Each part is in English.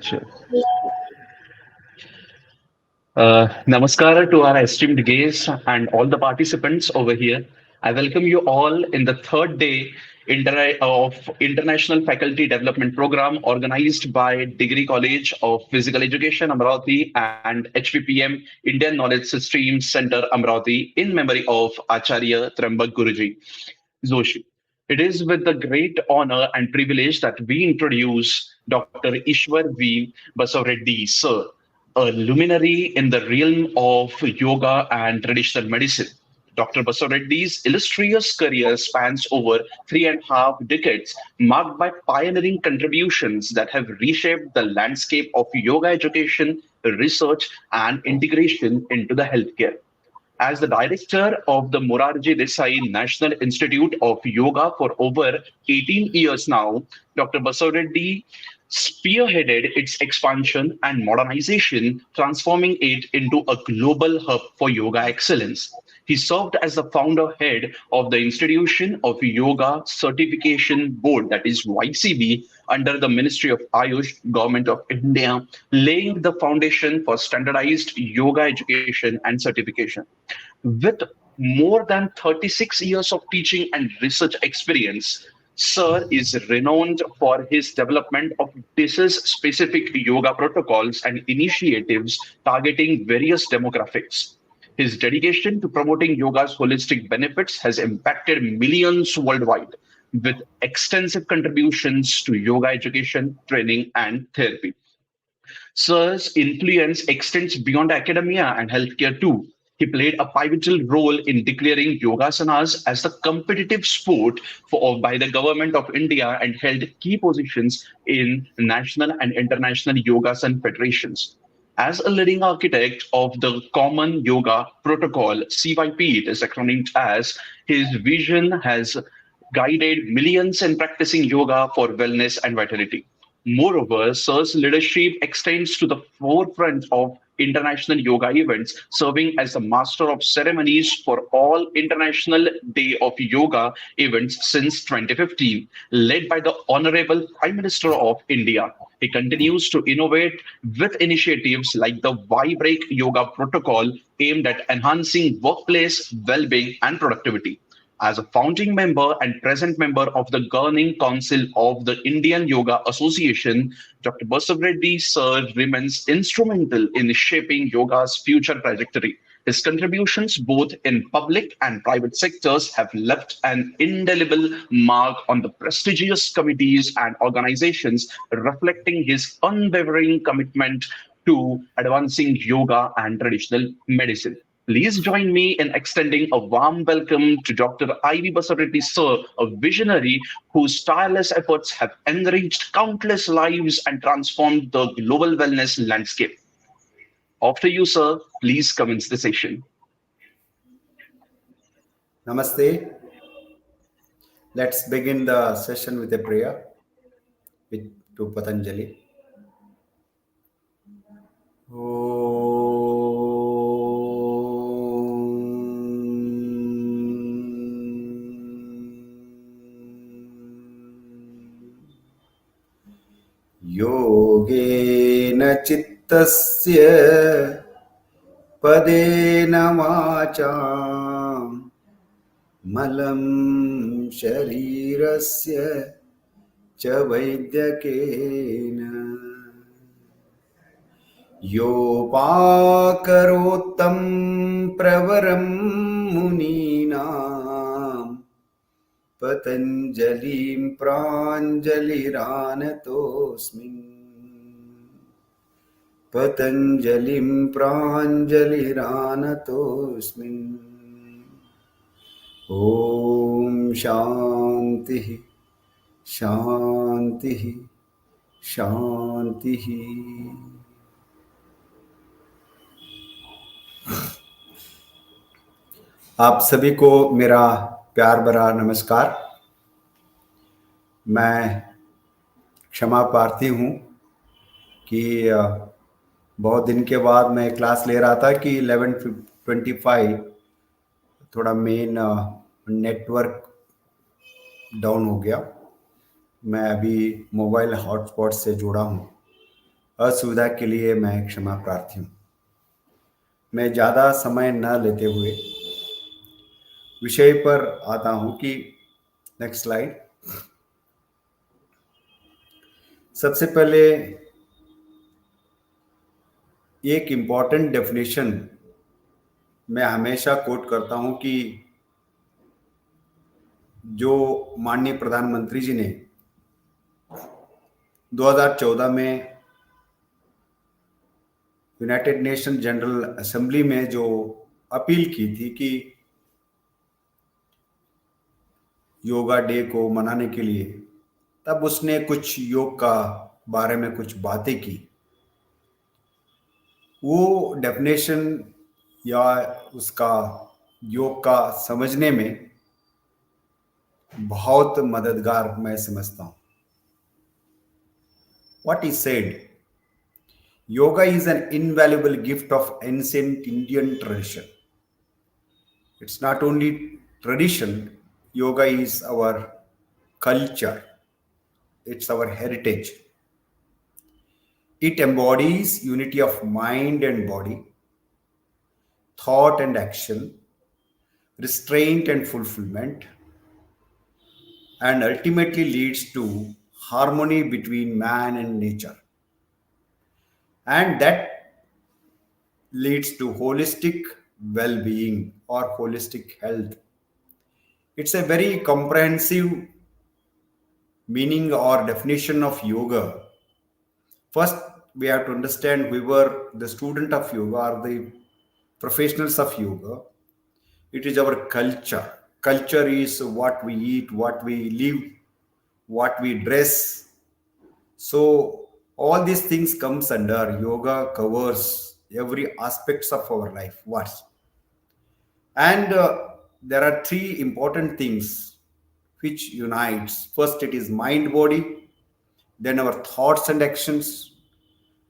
Sure. Namaskar to our esteemed guests and all the participants over here. I welcome you all in the third day of International Faculty Development Program organized by Degree College of Physical Education Amravati and HVPM Indian Knowledge Systems Center Amravati in memory of Acharya Tryambak Guruji. Joshi. It is with the great honor and privilege that we introduce Dr. Ishwar V Basavaraddi, sir, a luminary in the realm of yoga and traditional medicine. Dr. Basavaraddi's illustrious career spans over 3.5 decades, marked by pioneering contributions that have reshaped the landscape of yoga education, research, and integration into the healthcare. As the director of the Morarji Desai National Institute of Yoga for over 18 years now, Dr. Basavareddy spearheaded its expansion and modernization, transforming it into a global hub for yoga excellence. He served as the founder head of the Institution of Yoga Certification Board, that is YCB, under the Ministry of Ayush, Government of India, laying the foundation for standardized yoga education and certification. With more than 36 years of teaching and research experience, Sir is renowned for his development of disease specific yoga protocols and initiatives targeting various demographics. His dedication to promoting yoga's holistic benefits has impacted millions worldwide, with extensive contributions to yoga education, training, and therapy. Sir's influence extends beyond academia and healthcare too. He played a pivotal role in declaring yogasanas as the competitive sport by the government of India and held key positions in national and international yogasan federations. As a leading architect of the Common Yoga Protocol, CYP, it is acronymed as, his vision has guided millions in practicing yoga for wellness and vitality. Moreover, Sir's leadership extends to the forefront of international yoga events, serving as the master of ceremonies for all International Day of Yoga events since 2015, led by the Honorable Prime Minister of India. He continues to innovate with initiatives like the Y-Break Yoga Protocol aimed at enhancing workplace well-being and productivity. As a founding member and present member of the Governing Council of the Indian Yoga Association, Dr. Basavareddy Sir remains instrumental in shaping yoga's future trajectory. His contributions both in public and private sectors have left an indelible mark on the prestigious committees and organizations, reflecting his unwavering commitment to advancing yoga and traditional medicine. Please join me in extending a warm welcome to Dr. Ivy Basavareddy Sir, a visionary whose tireless efforts have enriched countless lives and transformed the global wellness landscape. After you, sir, please commence the session. Namaste. Let's begin the session with a prayer to Patanjali. Yogena chittasya padena vacham malam sharirasya cha vaidyakena योपाकरोत्तं प्रवरं मुनीनां पतञ्जलिं प्राञ्जलिरानतोऽस्मि पतञ्जलिं प्राञ्जलिरानतोऽस्मि ॐ शान्तिः शान्तिः शान्तिः। आप सभी को मेरा प्यार भरा नमस्कार। मैं क्षमा प्रार्थी हूँ कि बहुत दिन के बाद मैं क्लास ले रहा था कि 11:25 थोड़ा मेन नेटवर्क डाउन हो गया। मैं अभी मोबाइल हॉटस्पॉट से जुड़ा हूँ असुविधा के लिए मैं क्षमा प्रार्थी हूँ। मैं ज़्यादा समय न लेते हुए विषय पर आता हूँ कि नेक्स्ट स्लाइड। सबसे पहले एक इम्पॉर्टेंट डेफिनेशन मैं हमेशा कोट करता हूँ कि जो माननीय प्रधानमंत्री जी ने 2014 में यूनाइटेड नेशन जनरल असेंबली में जो अपील की थी कि योगा डे को मनाने के लिए, तब उसने कुछ योग का बारे में कुछ बातें की। वो डेफिनेशन या उसका योग का समझने में बहुत मददगार मैं समझता हूँ। What he said, yoga is an invaluable gift of ancient Indian tradition. It's not only tradition, yoga is our culture, it's our heritage. It embodies unity of mind and body, thought and action, restraint and fulfillment, and ultimately leads to harmony between man and nature. And that leads to holistic well being or holistic health. It's a very comprehensive meaning or definition of yoga. First, we have to understand we were the student of yoga or the professionals of yoga. It is our culture. Culture is what we eat, what we live, what we dress. So all these things comes under yoga covers every aspects of our life. What? And there are three important things which unites. First, it is mind body, then our thoughts and actions,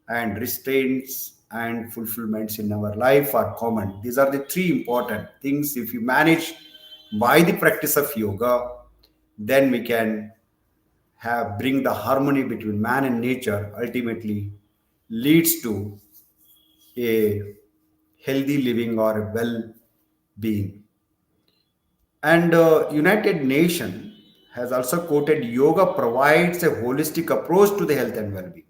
and restraints and fulfillments in our life are common. These are the three important things. If you manage by the practice of yoga, then we can have bring the harmony between man and nature, ultimately leads to a healthy living or a well being. And United Nation has also quoted yoga provides a holistic approach to the health and well-being.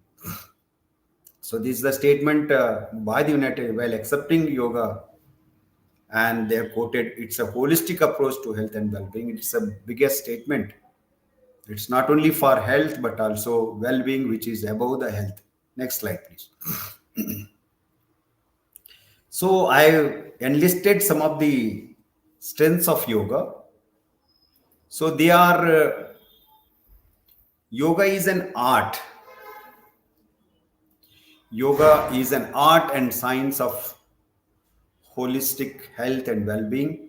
So this is the statement by the United while accepting yoga, and they have quoted it's a holistic approach to health and well-being. It's a biggest statement. It's not only for health but also well-being, which is above the health. Next slide, please. So I enlisted some of the strengths of yoga. So they are yoga is an art. Yoga is an art and science of holistic health and well-being.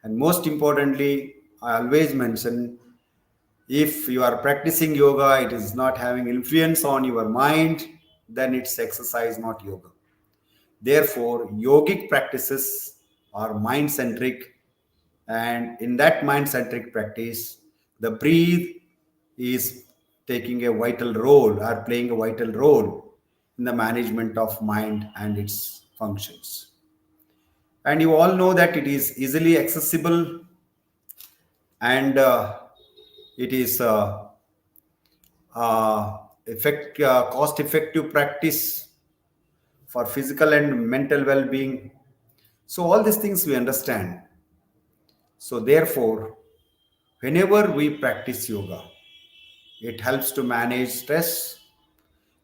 And most importantly, I always mention if you are practicing yoga, it is not having influence on your mind, then it's exercise, not yoga. Therefore, yogic practices are mind centric, and in that mind centric practice, the breathe is taking a vital role or playing a vital role in the management of mind and its functions. And you all know that it is easily accessible, and it is cost effective practice for physical and mental well-being. So all these things we understand. So therefore, whenever we practice yoga, it helps to manage stress,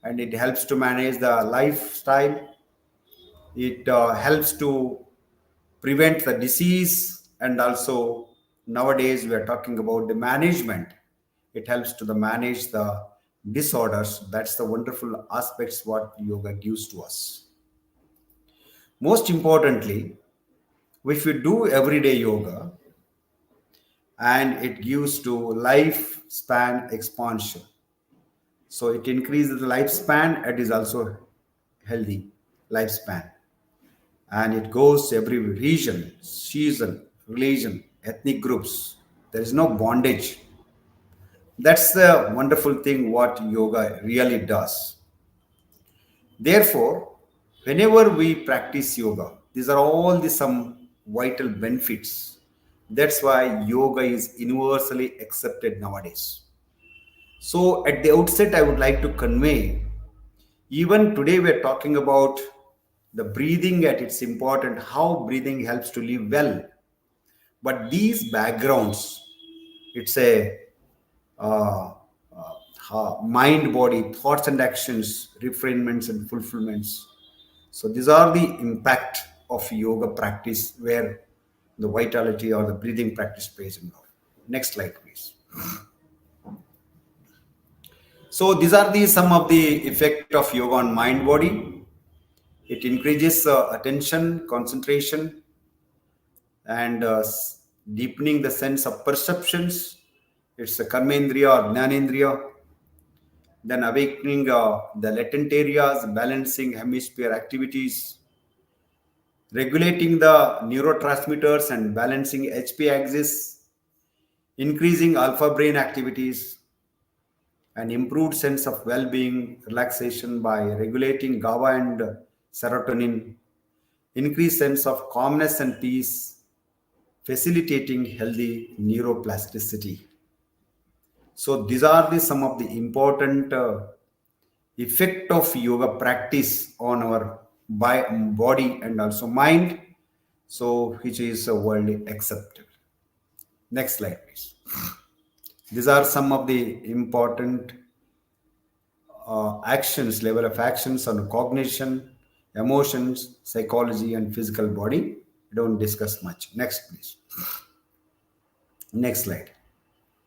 and it helps to manage the lifestyle. It helps to prevent the disease, and also nowadays we are talking about the management. It helps to the manage the disorders. That's the wonderful aspects what yoga gives to us. Most importantly, if we do everyday yoga, and it gives to lifespan expansion. So it increases the lifespan. It is also healthy lifespan, and it goes every region, season, religion, ethnic groups. There is no bondage. That's the wonderful thing what yoga really does. Therefore, whenever we practice yoga, these are all the some vital benefits. That's why yoga is universally accepted nowadays. So, at the outset, I would like to convey, even today, we're talking about the breathing at its important, how breathing helps to live well. But these backgrounds, it's a uh, mind, body, thoughts and actions, refinements and fulfillments. So these are the impact of yoga practice where the vitality or the breathing practice plays in role. Next slide, please. So these are the some of the effect of yoga on mind body. It increases attention, concentration, and deepening the sense of perceptions. It's a karmendriya or jnanendriya. Then awakening the latent areas, balancing hemisphere activities, regulating the neurotransmitters and balancing HP axis, increasing alpha brain activities, and improved sense of well-being, relaxation by regulating GABA and serotonin, increased sense of calmness and peace, facilitating healthy neuroplasticity. So these are the some of the important effect of yoga practice on our body and also mind, so which is worldly accepted. Next slide, please. These are some of the important actions, level of actions on cognition, emotions, psychology, and physical body. Don't discuss much. Next, please. Next slide.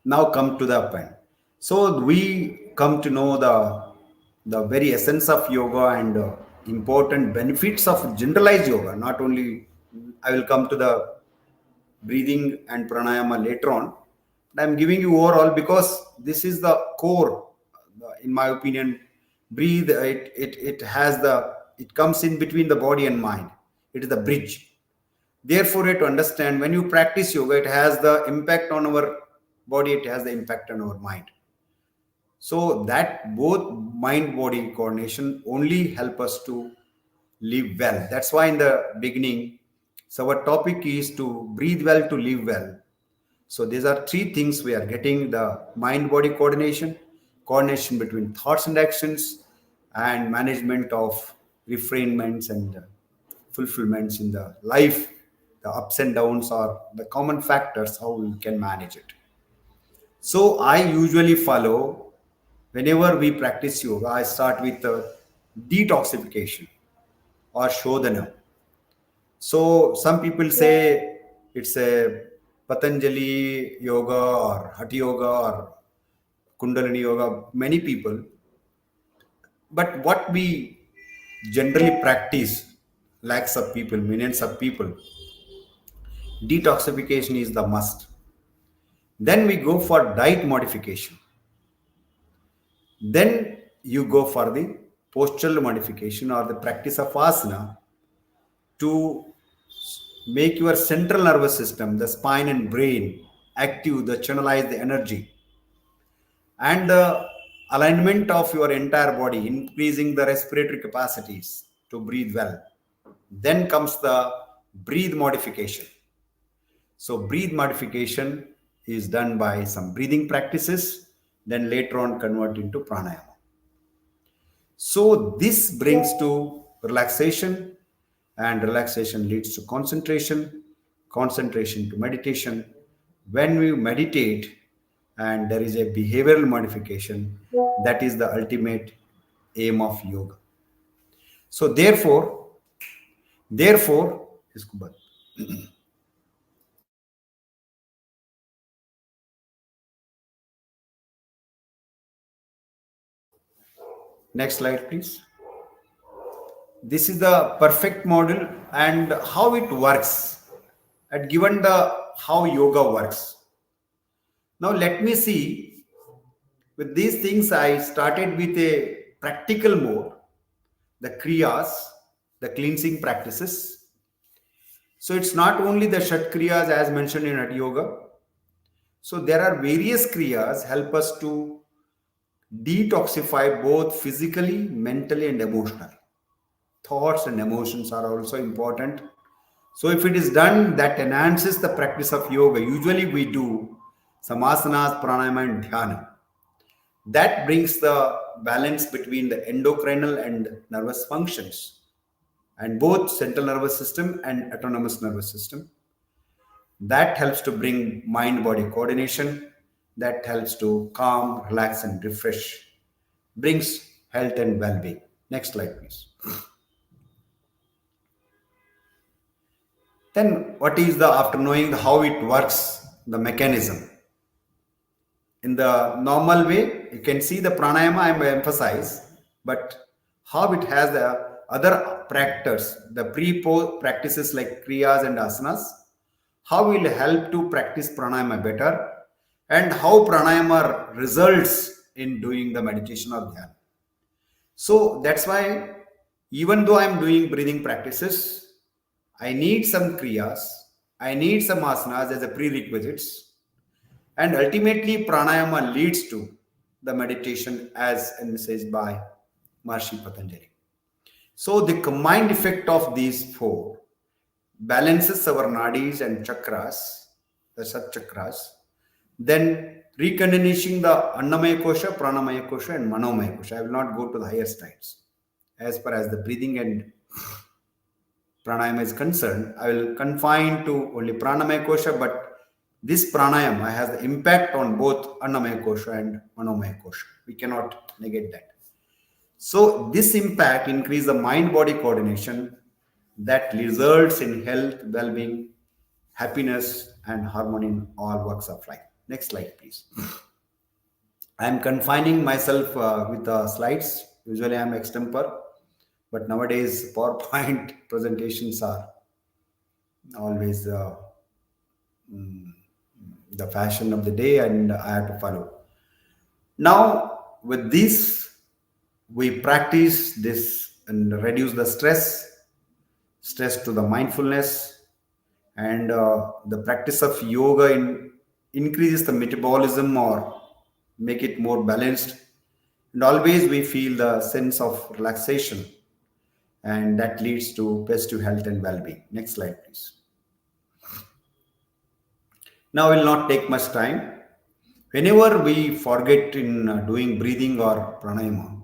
Now come to the point. So we come to know the very essence of yoga and important benefits of generalized yoga. Not only I will come to the breathing and pranayama later on. But I'm giving you overall because this is the core, in my opinion. Breathe. It has the it comes in between the body and mind. It is the bridge. Therefore, you have to understand when you practice yoga, it has the impact on our body. It has the impact on our mind. So that both mind body coordination only help us to live well. That's why in the beginning, so our topic is to breathe well to live well. So these are three things we are getting: the mind body coordination, coordination between thoughts and actions, and management of refinements and fulfillments in the life. The ups and downs are the common factors how we can manage it. So I usually follow, whenever we practice yoga, I start with detoxification or shodhana. So some people say it's a Patanjali yoga or Hatha yoga or Kundalini yoga, many people. But what we generally practice, lakhs of people, millions of people, detoxification is the must. Then we go for diet modification. Then you go for the postural modification or the practice of asana to make your central nervous system, the spine and brain, active, the channelize the energy, and the alignment of your entire body, increasing the respiratory capacities to breathe well. Then comes the breathe modification. So, breathe modification is done by some breathing practices, then later on convert into pranayama. So this brings to relaxation, and relaxation leads to concentration, concentration to meditation. When we meditate and there is a behavioral modification, that is the ultimate aim of yoga. So therefore, इसको बंद. Next slide, please. This is the perfect model and how it works. And given the how yoga works. Now let me see. With these things, I started with a practical mode, the kriyas, the cleansing practices. So it's not only the shat kriyas as mentioned in Hatha yoga. So there are various kriyas help us to detoxify both physically, mentally, and emotionally. thoughts and emotions are also important. So if it is done, that enhances the practice of yoga. Usually we do samasanas, pranayama, and dhyana. That brings the balance between the endocrinal and nervous functions, and both central nervous system and autonomous nervous system. That helps to bring mind body coordination, that helps to calm, relax, and refresh, brings health and well being. Next slide, please. Then, what is the, after knowing how it works, the mechanism? In the normal way, you can see the pranayama I am emphasize, but how it has the other practices, the practices like kriyas and asanas, how will help to practice pranayama better, and how pranayama results in doing the meditation or dhyana. So that's why even though I'm doing breathing practices, I need some kriyas, I need some asanas as a prerequisites, and ultimately pranayama leads to the meditation as envisaged by Maharishi Patanjali. So the combined effect of these four balances our nadis and chakras, the sat chakras, then reconditioning the Annamaya Kosha, Pranamaya Kosha, and Manomaya Kosha. I will not go to the higher sides. As far as the breathing and pranayama is concerned, I will confine to only Pranamaya Kosha, but this pranayama has the impact on both Annamaya Kosha and Manomaya Kosha. We cannot negate that. So this impact increases the mind-body coordination that results in health, well-being, happiness, and harmony in all walks of life. Next slide, please. I am confining myself with the slides. Usually I am extempore, but nowadays PowerPoint presentations are always the fashion of the day, and I have to follow. Now, with this, we practice this and reduce the stress to the mindfulness, and the practice of yoga increases the metabolism or make it more balanced, and always we feel the sense of relaxation, and that leads to positive health and well-being. Next slide, please. Now, I will not take much time. Whenever we forget in doing breathing or pranayama,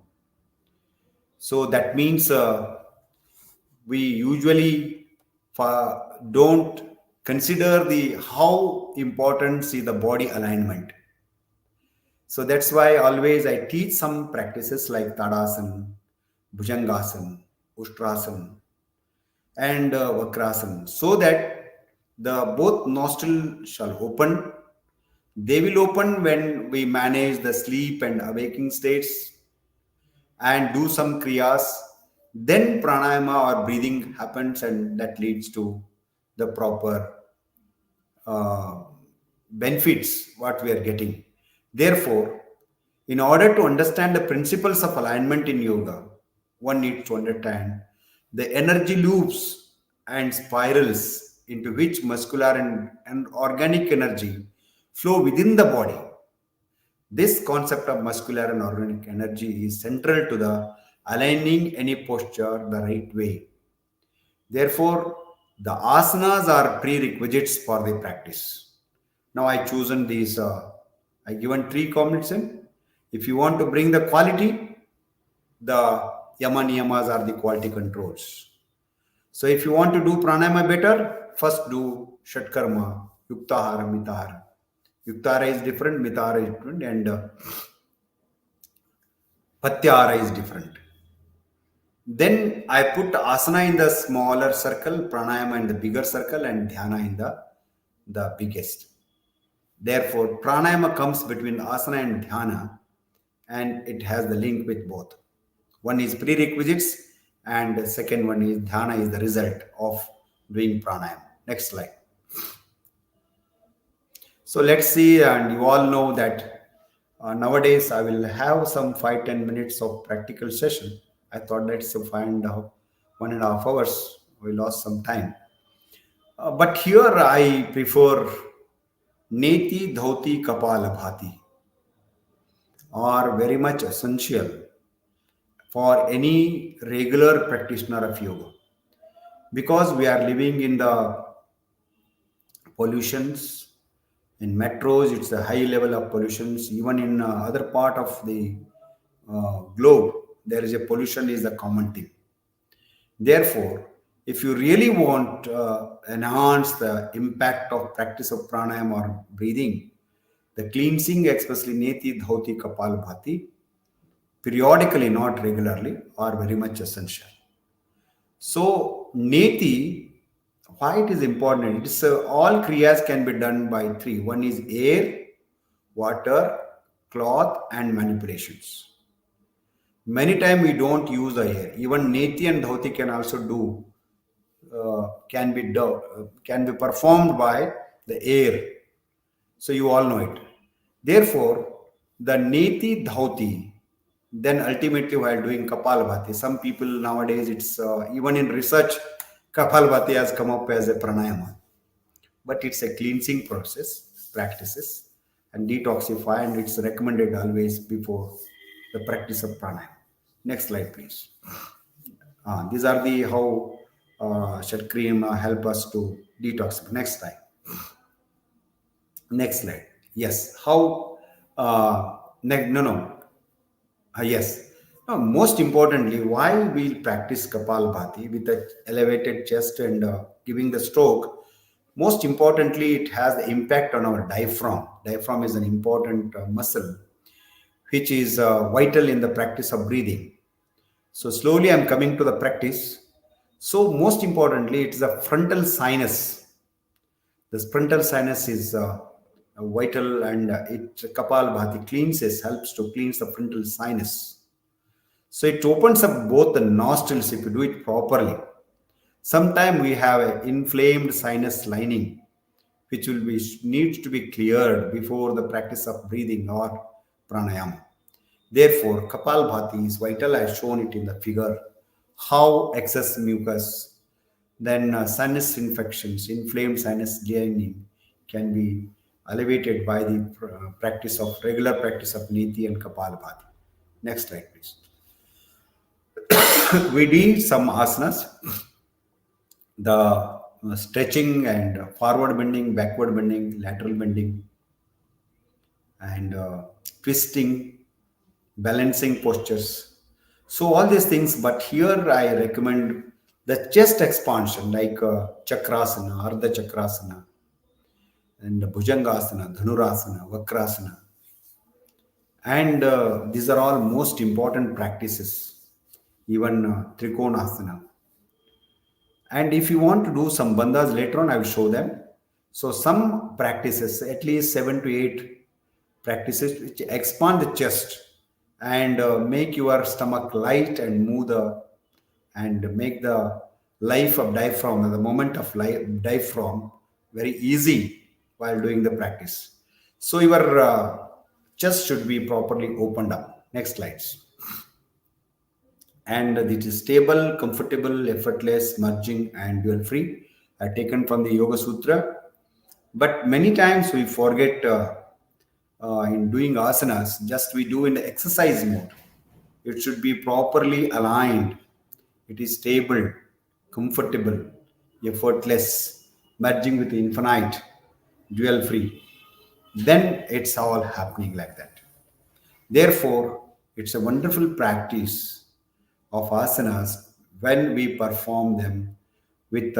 so that means we usually don't consider the how important is the body alignment. So that's why always I teach some practices like Tadasana, Bhujangasana, Ustrasana, and Vakrasana, so that the both nostrils shall open. They will open when we manage the sleep and awaking states and do some kriyas. Then pranayama or breathing happens, and that leads to the proper benefits what we are getting. Therefore, in order to understand the principles of alignment in yoga, one needs to understand the energy loops and spirals into which muscular and organic energy flow within the body. This concept of muscular and organic energy is central to the aligning any posture the right way. Therefore, the asanas are prerequisites for the practice. Now I chosen these. I given three combinations. If you want to bring the quality, the yama niyamas are the quality controls. So if you want to do pranayama better, first do shatkarma, yuktahara, mitahara. Yuktahara is different, mitahara is different, and patyahara is different. Then I put asana in the smaller circle, pranayama in the bigger circle, and dhyana in the biggest. Therefore, pranayama comes between asana and dhyana, and it has the link with both. One is prerequisites, and the second one is dhyana is the result of doing pranayama. Next slide. So let's see, and you all know that nowadays I will have some 5-10 minutes of practical session. I thought let's find 1.5 hours. We lost some time. But here I prefer Neti Dhoti Kapala Bhati are very much essential for any regular practitioner of yoga, because we are living in the pollutions. In metros, it's a high level of pollutions. Even in other part of the globe, there is a pollution is a common thing. Therefore, if you really want enhance the impact of practice of pranayama or breathing, the cleansing, especially neti, dhauti, kapal, bhati, periodically, not regularly, are very much essential. So, neti, why it is important? It's all kriyas can be done by three. One is air, water, cloth, and manipulations. Many times we don't use the air. Even neti and dhauti can also do can be performed by the air. So you all know it. Therefore, the neti dhauti, then ultimately while doing kapalabhati, some people nowadays it's even in research, kapalabhati has come up as a pranayama, but it's a cleansing process, practices, and detoxify, and it's recommended always before the practice of pranayama. Next slide, please. These are the how Shat cream help us to detox. Next slide. Next slide. Yes. How? No, no. Yes. Now, most importantly, why we practice Kapalbhati with the elevated chest and giving the stroke? Most importantly, it has the impact on our diaphragm. Diaphragm is an important muscle which is vital in the practice of breathing. So slowly I'm coming to the practice. So most importantly, it's the frontal sinus. The frontal sinus is vital, and it Kapalbhati cleanses, helps to cleanse the frontal sinus. So it opens up both the nostrils if you do it properly. Sometimes we have an inflamed sinus lining, which will be needs to be cleared before the practice of breathing or pranayama. Therefore, Kapalbhati is vital. I have shown it in the figure. How excess mucus, then sinus infections, inflamed sinus lining can be alleviated by the practice of regular practice of Niti and Kapalbhati. Next slide, please. We did some asanas, the stretching and forward bending, backward bending, lateral bending, and twisting, balancing postures. So all these things, but here I recommend the chest expansion like chakrasana, ardha chakrasana, and bhujangasana, dhanurasana, vakrasana, and these are all most important practices. Even trikonasana. And if you want to do some bandhas later on, I will show them. So some practices, at least 7 to 8 practices, which expand the chest and make your stomach light and move the and make the life of diaphragm, the moment of life, diaphragm, very easy while doing the practice. So your chest should be properly opened up. Next slides. And it is stable, comfortable, effortless, merging, and dual free. I taken from the Yoga Sutra. But many times we forget in doing asanas, just we do in the exercise mode. It should be properly aligned. It is stable, comfortable, effortless, merging with the infinite, dual free. Then it's all happening like that. Therefore, it's a wonderful practice of asanas when we perform them with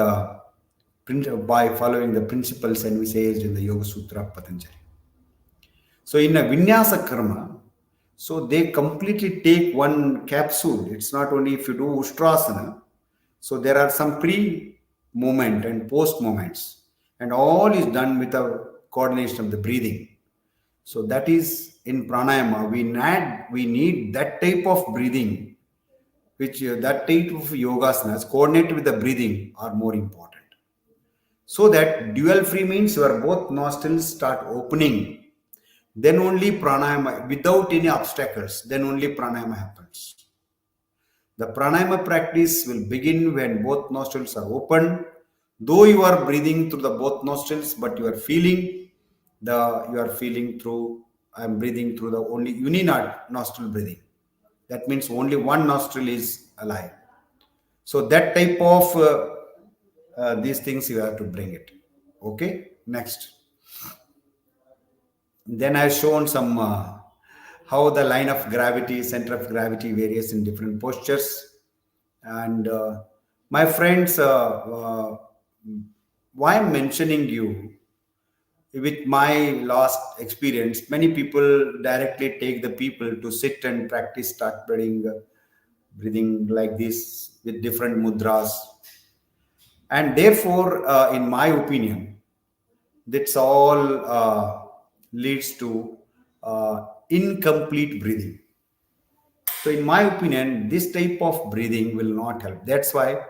by following the principles envisaged in the Yoga Sutra of Patanjali. So in a Vinyasa Karma, so they completely take one capsule. It's not only if you do Ustrasana, so there are some pre-movement and post-movements, and all is done with a coordination of the breathing. So that is in pranayama, we need that type of breathing, which that type of yogasanas coordinated with the breathing are more important. So that dual free means your both nostrils start opening. Then only pranayama, without any obstacles, then only pranayama happens. The pranayama practice will begin when both nostrils are open. Though you are breathing through the both nostrils, but you are feeling through, I am breathing through the only nostril breathing. That means only one nostril is alive. So that type of these things you have to bring it. Okay, next. Then I've shown some how the line of gravity, center of gravity varies in different postures. And my friends, why I'm mentioning you, with my last experience, many people directly take the people to sit and practice, start breathing like this with different mudras. And therefore, in my opinion, that's all leads to incomplete breathing. So, in my opinion, this type of breathing will not help. That's why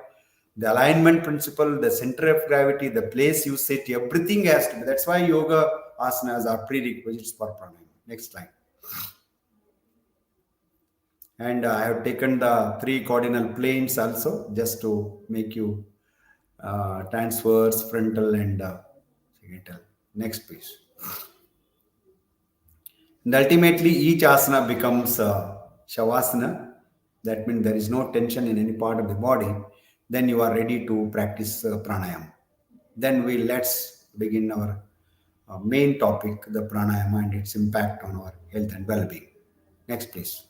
the alignment principle, the center of gravity, the place you sit, everything has to be. That's why yoga asanas are prerequisites for pranayama. Next slide. And I have taken the three cardinal planes also just to make you transverse, frontal, and sagittal. Next, please. And ultimately, each asana becomes shavasana. That means there is no tension in any part of the body. Then you are ready to practice pranayama. Then let's begin our main topic, the pranayama and its impact on our health and well-being. Next, please.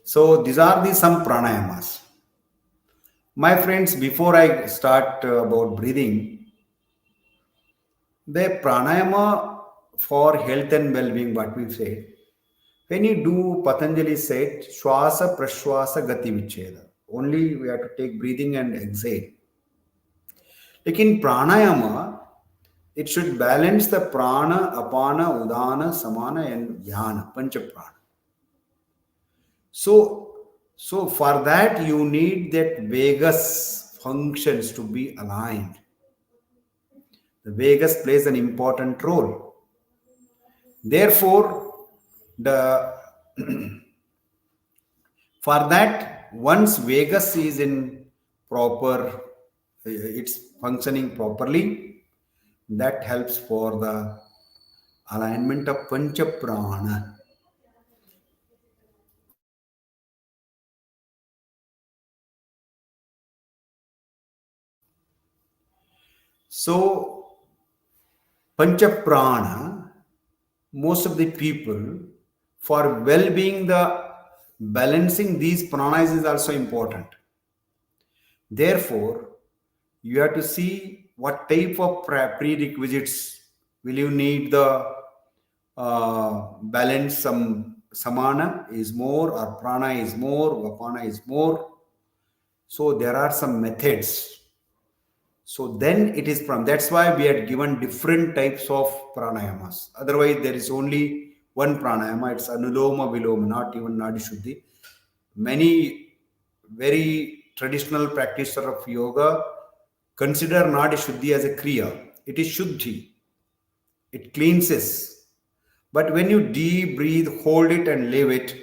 So these are the some pranayamas. My friends, before I start about breathing, the pranayama for health and well-being, what we say, when you do, Patanjali said, Shwasa Prashwasa Gati Vicheda. Only we have to take breathing and exhale. Like in pranayama, it should balance the prana, apana, udana, samana, and dhyana, pancha prana. So for that you need that vagus functions to be aligned. The vagus plays an important role. Therefore, the for that, once vagus is in proper, it's functioning properly, that helps for the alignment of pancha prana. So, pancha prana, most of the people, for well-being, the balancing these pranas is also important. Therefore, you have to see what type of prerequisites will you need. The balance, some samana is more or prana is more, apana is more. So there are some methods. So then it is from that's why we are given different types of pranayamas. Otherwise, there is only one pranayama. It's anuloma viloma, not even nadi shuddhi. Many very traditional practitioner of yoga consider nadi shuddhi as a kriya. It is shuddhi. It cleanses. But when you deep breathe, hold it and leave it,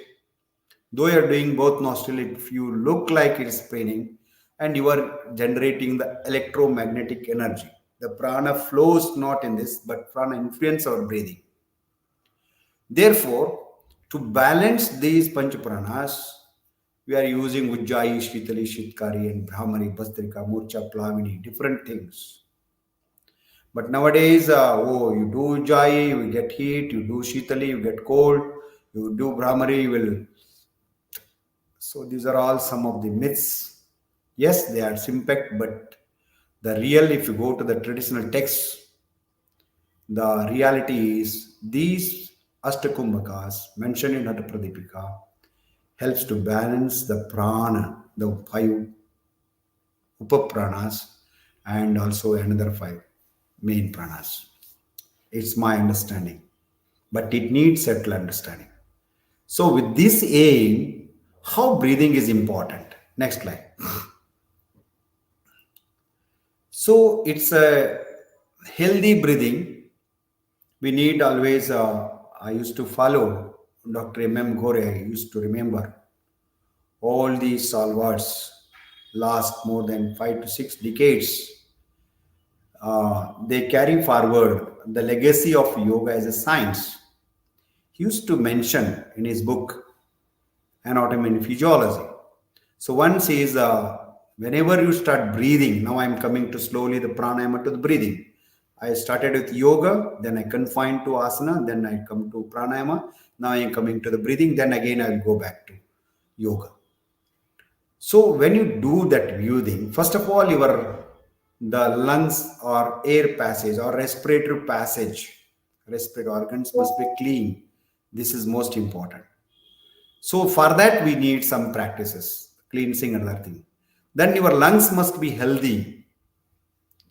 though you are doing both nostril, if you look like it is paining and you are generating the electromagnetic energy. The prana flows not in this, but prana influence our breathing. Therefore, to balance these pancha pranas, we are using Ujjayi, Shitali, Shitkari, and Brahmari, Bastrika, Murcha, Plavini, different things. But nowadays, you do Ujjayi, you get heat, you do Shitali, you get cold, you do Brahmari, you will. So these are all some of the myths. Yes, they are impact, but the real, if you go to the traditional texts, the reality is these Ashtakumbhakas mentioned in Hatapradipika helps to balance the prana, the five upapranas, and also another five main pranas. It's my understanding, but it needs subtle understanding. So, with this aim, how breathing is important. Next slide. So, it's a healthy breathing. We need always, I used to follow Dr. M. Gore, I used to remember all these stalwarts last more than 5 to 6 decades. They carry forward the legacy of yoga as a science. He used to mention in his book anatomy and physiology. So one says, whenever you start breathing, now I'm coming to slowly the pranayama to the breathing. I started with yoga, then I confined to asana, then I come to pranayama. Now I am coming to the breathing, then again I will go back to yoga. So when you do that breathing, first of all, the lungs or air passage or respiratory passage, respiratory organs must be clean. This is most important. So for that we need some practices, cleansing and other thing. Then your lungs must be healthy,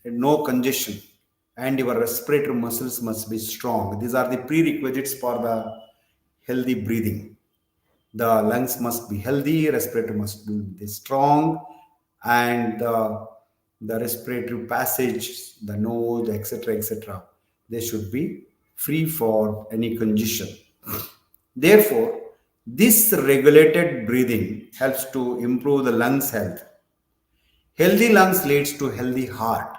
no congestion, and your respiratory muscles must be strong. These are the prerequisites for the healthy breathing. The lungs must be healthy, respiratory must be strong, and the respiratory passage, the nose, etc., they should be free for any congestion. Therefore, this regulated breathing helps to improve the lungs health. Healthy lungs leads to healthy heart.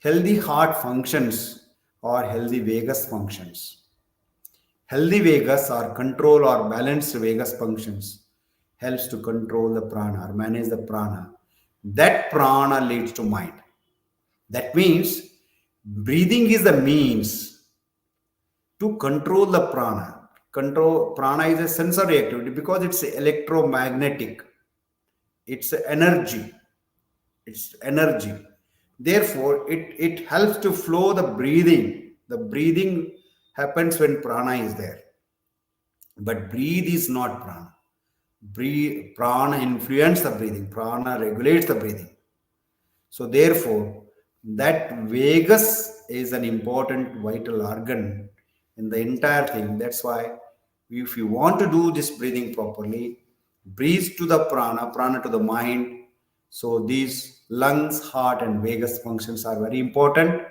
Healthy heart functions or healthy vagus functions. Healthy vagus or control or balanced vagus functions helps to control the prana or manage the prana. That prana leads to mind. That means breathing is the means to control the prana. Control prana is a sensory activity because it's electromagnetic. It's energy. It's energy. Therefore, it helps to flow the breathing. The breathing happens when prana is there. But breathe is not prana. Prana influences the breathing. Prana regulates the breathing. So therefore, that vagus is an important vital organ in the entire thing. That's why if you want to do this breathing properly, breathe to the prana, prana to the mind. So these lungs, heart, and vagus functions are very important.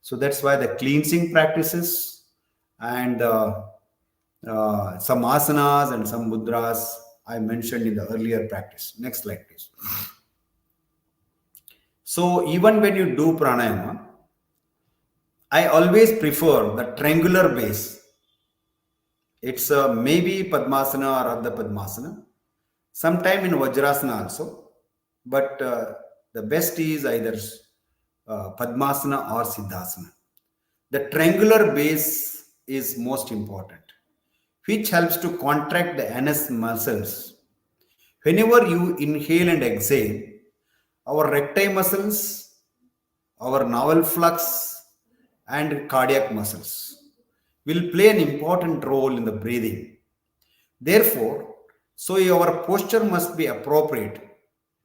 So that's why the cleansing practices and some asanas and some mudras I mentioned in the earlier practice. Next slide, please. So even when you do pranayama, I always prefer the triangular base. It's maybe Padmasana or Ardha Padmasana, sometime in Vajrasana also, but the best is either Padmasana or Siddhasana. The triangular base is most important, which helps to contract the anus muscles. Whenever you inhale and exhale, our recti muscles, our navel flux, and cardiac muscles will play an important role in the breathing. Therefore, so our posture must be appropriate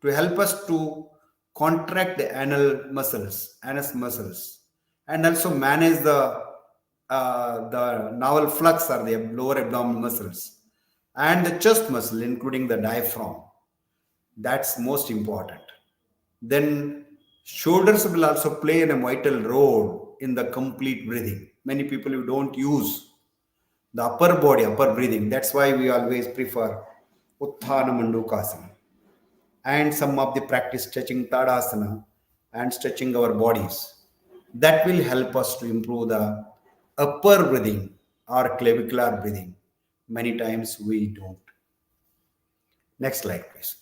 to help us to contract the anus muscles, and also manage the navel flux or the lower abdominal muscles and the chest muscle, including the diaphragm. That's most important. Then shoulders will also play a vital role in the complete breathing. Many people who don't use the upper body, upper breathing. That's why we always prefer Utthana Mandukasana and some of the practice stretching Tadasana and stretching our bodies. That will help us to improve the upper breathing or clavicular breathing. Many times we don't. Next slide, please.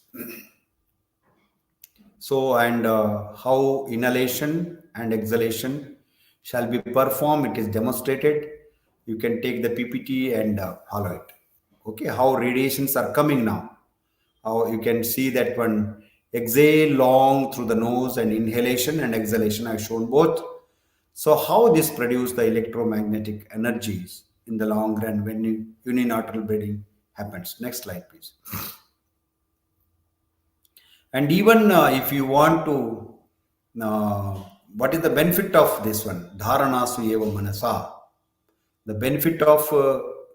So, and how inhalation and exhalation shall be performed, it is demonstrated. You can take the PPT and follow it. Okay, how radiations are coming now. How you can see that one exhale long through the nose and inhalation and exhalation I've shown both. So how this produce the electromagnetic energies in the long run when unilateral breathing happens. Next slide, please. And even if you want to, what is the benefit of this one? Dharanasu eva manasa. The benefit of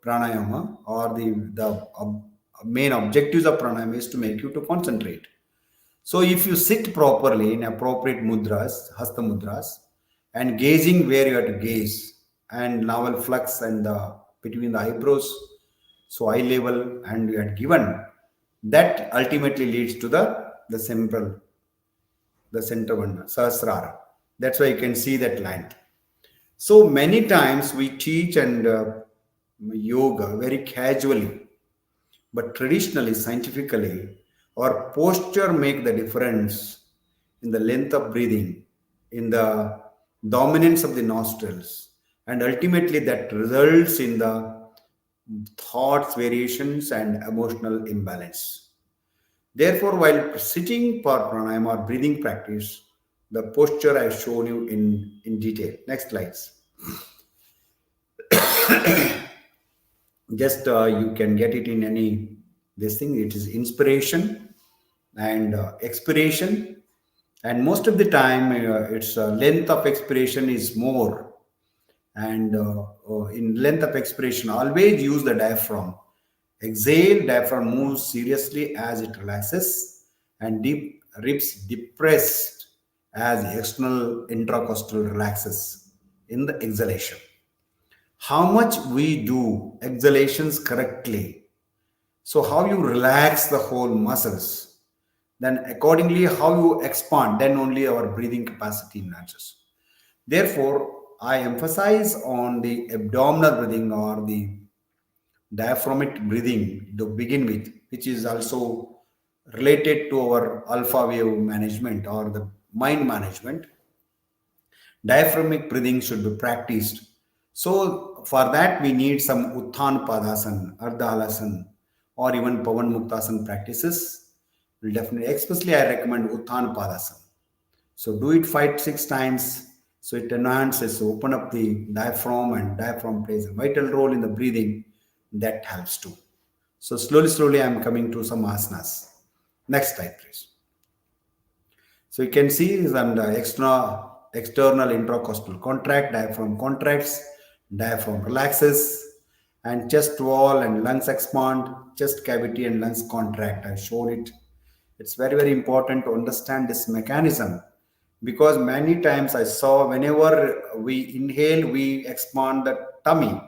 pranayama or the main objectives of pranayama is to make you to concentrate. So if you sit properly in appropriate mudras, hasta mudras, and gazing where you have to gaze, and navel flux and between the eyebrows, so eye level, and you had given, that ultimately leads to the center one, Sahasrara. That's why you can see that line. So many times we teach and yoga very casually, but traditionally, scientifically, our posture make the difference in the length of breathing, in the dominance of the nostrils, and ultimately that results in the thoughts variations and emotional imbalance. Therefore, while sitting for pranayama or breathing practice, the posture I've shown you in detail. Next slides. Just you can get it in any this thing. It is inspiration and expiration, and most of the time its length of expiration is more. And in length of expiration, always use the diaphragm. Exhale, diaphragm moves seriously as it relaxes, and deep ribs depressed as the external intercostal relaxes in the exhalation. How much we do exhalations correctly, so how you relax the whole muscles, then accordingly how you expand, then only our breathing capacity enhances. Therefore, I emphasize on the abdominal breathing or the diaphragmatic breathing to begin with, which is also related to our alpha wave management or the mind management. Diaphragmatic breathing should be practiced. So for that we need some Uttan Padasana, Ardha Halasana, or even Pavan Muktasana practices. Will definitely, especially I recommend Uttan Padasana. So do it 5 6 times. So it enhances, so open up the diaphragm, and diaphragm plays a vital role in the breathing. That helps too. So slowly, I'm coming to some asanas. Next slide, please. So you can see is under external intracostal contract, diaphragm contracts, diaphragm relaxes, and chest wall and lungs expand, chest cavity and lungs contract. I showed it. It's very important to understand this mechanism, because many times I saw whenever we inhale, we expand the tummy.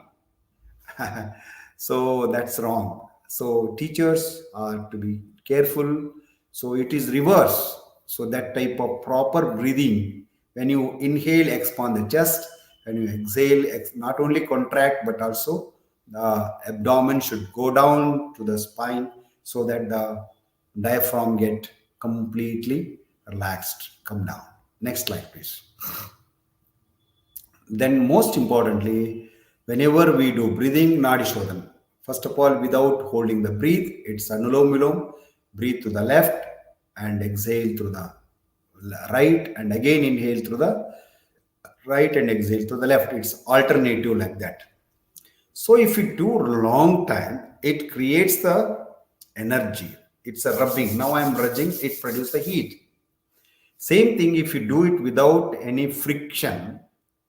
So that's wrong. So teachers are to be careful. So it is reverse. So that type of proper breathing, when you inhale, expand the chest, when you exhale, not only contract but also the abdomen should go down to the spine, so that the diaphragm get completely relaxed, come down. Next slide, please. Then, most importantly, whenever we do breathing, Nadi Shodhan, first of all, without holding the breath, it's Anulom Vilom, breathe to the left and exhale through the right, and again inhale through the right and exhale to the left. It's alternative like that. So if you do long time, it creates the energy. It's a rubbing. Now I'm rubbing, it produces the heat. Same thing if you do it without any friction,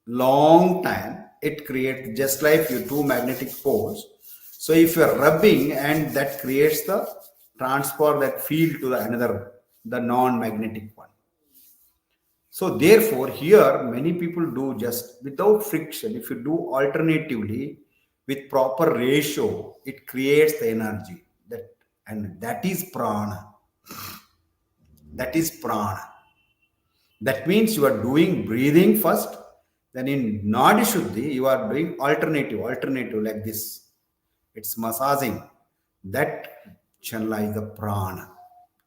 long time, it creates just like your two magnetic poles. So if you're rubbing, and that creates the transfer that field to the another, the non-magnetic one. So therefore, here many people do just without friction. If you do alternatively with proper ratio, it creates the energy. That is prana. That is prana. That means you are doing breathing first, then in Nadi Shuddhi, you are doing alternative like this. It's massaging. That channelize the prana.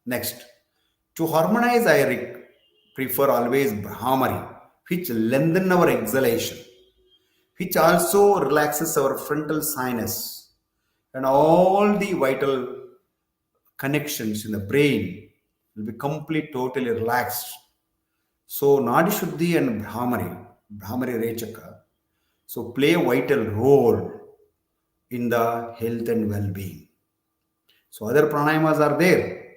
Next, to harmonize, I prefer always Brahmari, which lengthen our exhalation, which also relaxes our frontal sinus and all the vital connections in the brain will be complete, totally relaxed. So Nadi Shuddhi and Brahmari Rechaka, so play a vital role in the health and well-being. So other pranayamas are there,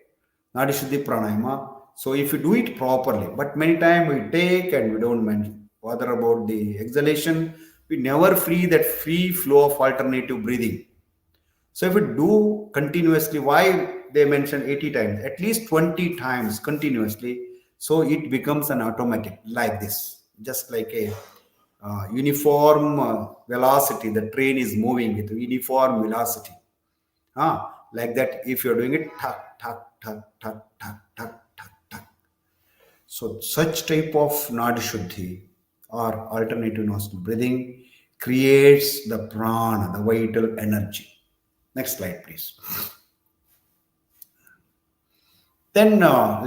Nadi Shuddhi pranayama. So if you do it properly, but many times we take and we don't bother about the exhalation, we never free that free flow of alternative breathing. So if we do continuously, why they mention 80 times, at least 20 times continuously, so it becomes an automatic like this, just like a uniform velocity. The train is moving with uniform velocity. Like that, if you're doing it, tuck, tuck, tuck, tuck, tuck, tuck, tuck, tuck. So such type of Nadi Shuddhi or alternative nostril breathing creates the prana, the vital energy. Next slide, please. Then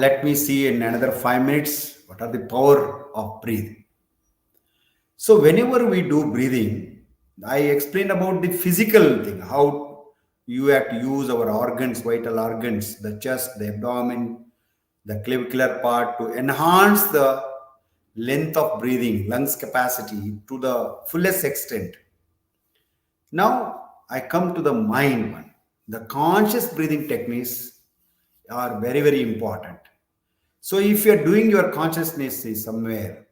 let me see in another 5 minutes what are the power of breathing. So whenever we do breathing, I explain about the physical thing, how you have to use our organs, vital organs, the chest, the abdomen, the clavicular part to enhance the length of breathing, lungs capacity to the fullest extent. Now I come to the mind one. The conscious breathing techniques are very, very important. So if you're doing your consciousness is somewhere,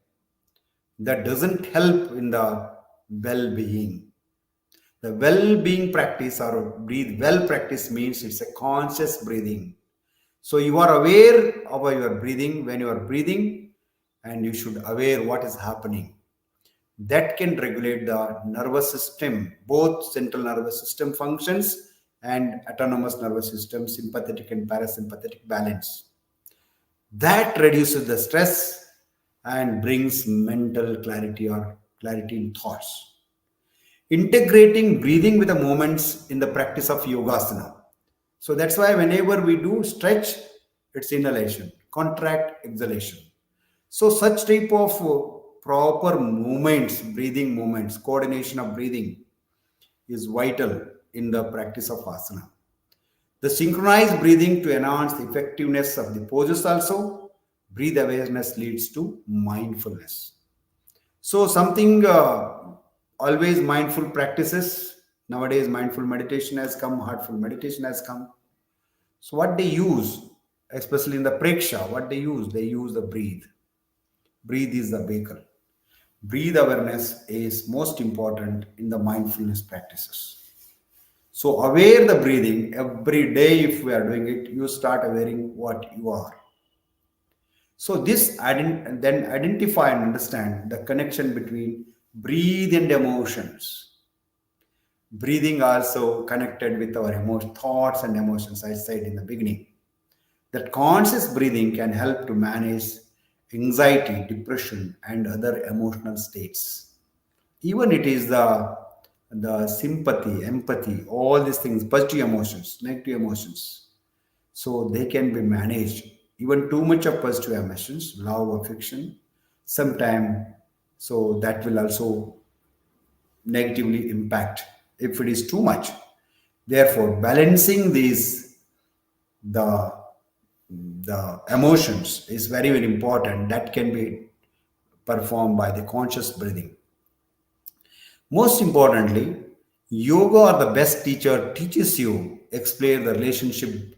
that doesn't help in the well-being. The well-being practice or breathe well practice means it's a conscious breathing. So you are aware of your breathing when you are breathing, and you should aware what is happening. That can regulate the nervous system, both central nervous system functions and autonomous nervous system, sympathetic and parasympathetic balance. That reduces the stress and brings mental clarity or clarity in thoughts. Integrating breathing with the movements in the practice of yogasana. So that's why whenever we do stretch, it's inhalation, contract, exhalation. So such type of proper movements, breathing movements, coordination of breathing is vital in the practice of asana. The synchronized breathing to enhance the effectiveness of the poses also. Breathe awareness leads to mindfulness. So something always mindful practices. Nowadays, mindful meditation has come, heartful meditation has come. So what they use, especially in the preksha, what they use the breathe. Breathe is the vehicle. Breathe awareness is most important in the mindfulness practices. So aware the breathing every day. If we are doing it, you start awareing what you are. So this then identify and understand the connection between breathe and emotions. Breathing also connected with our thoughts and emotions. I said in the beginning that conscious breathing can help to manage anxiety, depression, and other emotional states. Even it is the sympathy, empathy, all these things, positive emotions, negative emotions. So they can be managed. Even too much of positive emotions, love, affection, sometime, so that will also negatively impact if it is too much. Therefore, balancing these the the emotions is very, very important. That can be performed by the conscious breathing. Most importantly, yoga or the best teacher teaches you explain the relationship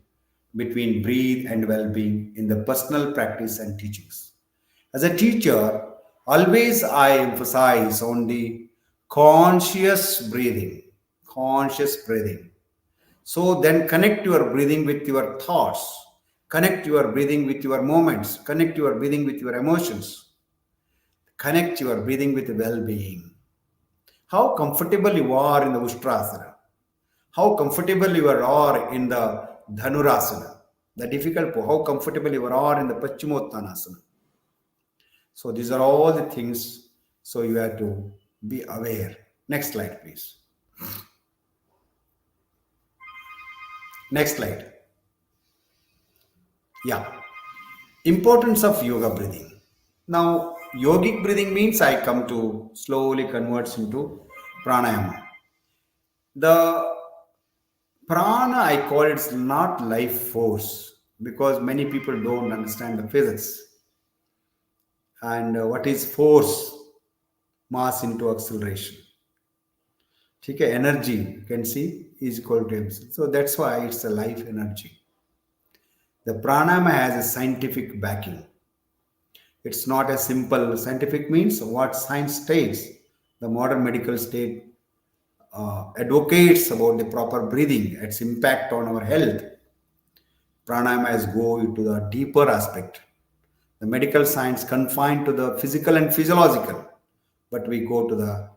between breathe and well-being in the personal practice and teachings. As a teacher, always I emphasize on the conscious breathing, conscious breathing. So then connect your breathing with your thoughts, connect your breathing with your moments, connect your breathing with your emotions, connect your breathing with well-being. How comfortable you are in the Ustrasana, how comfortable you are in the Dhanurasana, the difficult, how comfortable you are in the Paschimottanasana. So these are all the things. So you have to be aware. Next slide, please. Next slide. Yeah. Importance of yoga breathing. Now, yogic breathing means I come to slowly converts into pranayama. The prana, I call it's not life force because many people don't understand the physics. And what is force? Mass into acceleration. Okay, energy you can see is equal to MC. So that's why it's a life energy. The pranayama has a scientific backing. It's not a simple scientific means what science states. The modern medical state advocates about the proper breathing, its impact on our health. Pranayama has go into the deeper aspect. The medical science confined to the physical and physiological, but we go to the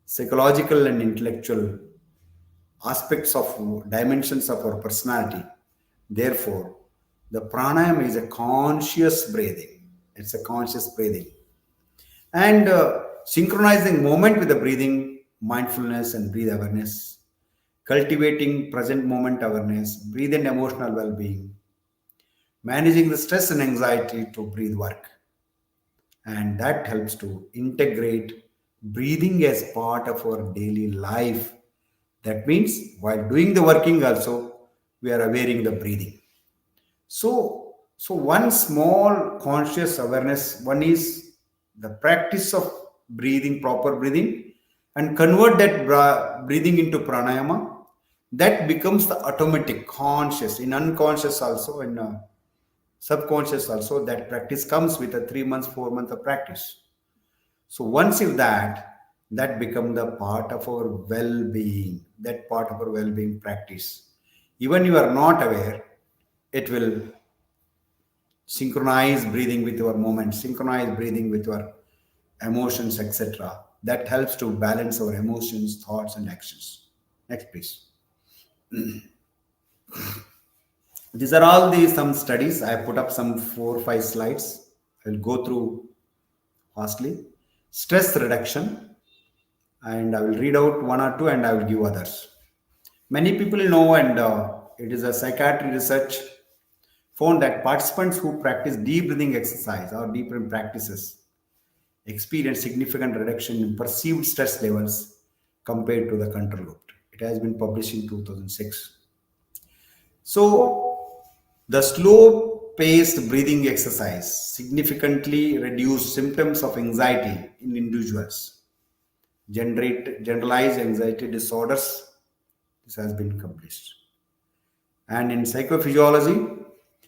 psychological and intellectual aspects of dimensions of our personality. Therefore, the pranayama is a conscious breathing. It's a conscious breathing. And synchronizing moment with the breathing, mindfulness and breathe awareness, cultivating present moment awareness, breathe and emotional well-being. managing the stress and anxiety to breathe work. And that helps to integrate breathing as part of our daily life. That means while doing the working also, we are aware the breathing. So one small conscious awareness, one is the practice of breathing, proper breathing, and convert that breathing into pranayama. That becomes the automatic, conscious, in unconscious also, in subconscious also. That practice comes with a 3 months, 4 months of practice. So once if that become the part of our well-being, that part of our well-being practice. Even you are not aware, it will synchronize breathing with your movement, synchronize breathing with your emotions, etc. That helps to balance our emotions, thoughts, and actions. Next, please. These are all the some studies. I put up some 4 or 5 slides. I'll go through fastly. Stress reduction, and I will read out one or two, and I will give others. Many people know, and it is a psychiatry research found that participants who practice deep breathing exercise or deep breathing practices experience significant reduction in perceived stress levels compared to the control group. It has been published in 2006. So, the slow paced breathing exercise significantly reduced symptoms of anxiety in individuals, generate generalized anxiety disorders. This has been published. And in psychophysiology,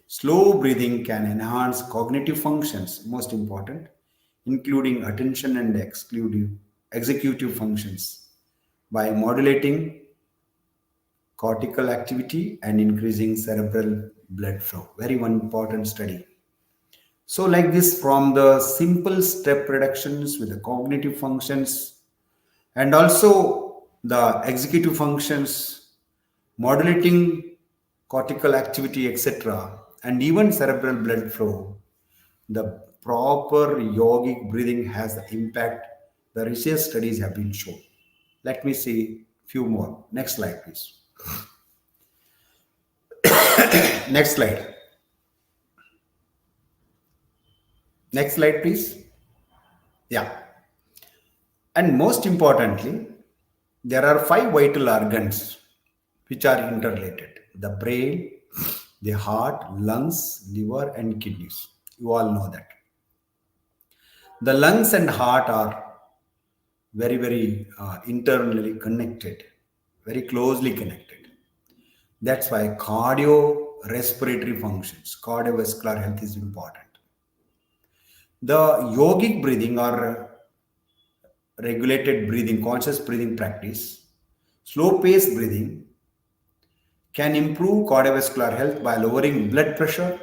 slow breathing can enhance cognitive functions, most important, including attention and executive functions, by modulating cortical activity and increasing cerebral blood flow. Very one important study. So, like this, from the simple step reductions with the cognitive functions and also the executive functions, modulating cortical activity, etc., and even cerebral blood flow, the proper yogic breathing has the impact. The research studies have been shown. Let me see few more. Next slide, please. Next slide. Next slide, please. Yeah. And most importantly, there are 5 vital organs which are interrelated: the brain, the heart, lungs, liver, and kidneys. You all know that. The lungs and heart are very internally connected, very closely connected. That's why cardiorespiratory functions, cardiovascular health is important. The yogic breathing or regulated breathing, conscious breathing practice, slow paced breathing can improve cardiovascular health by lowering blood pressure,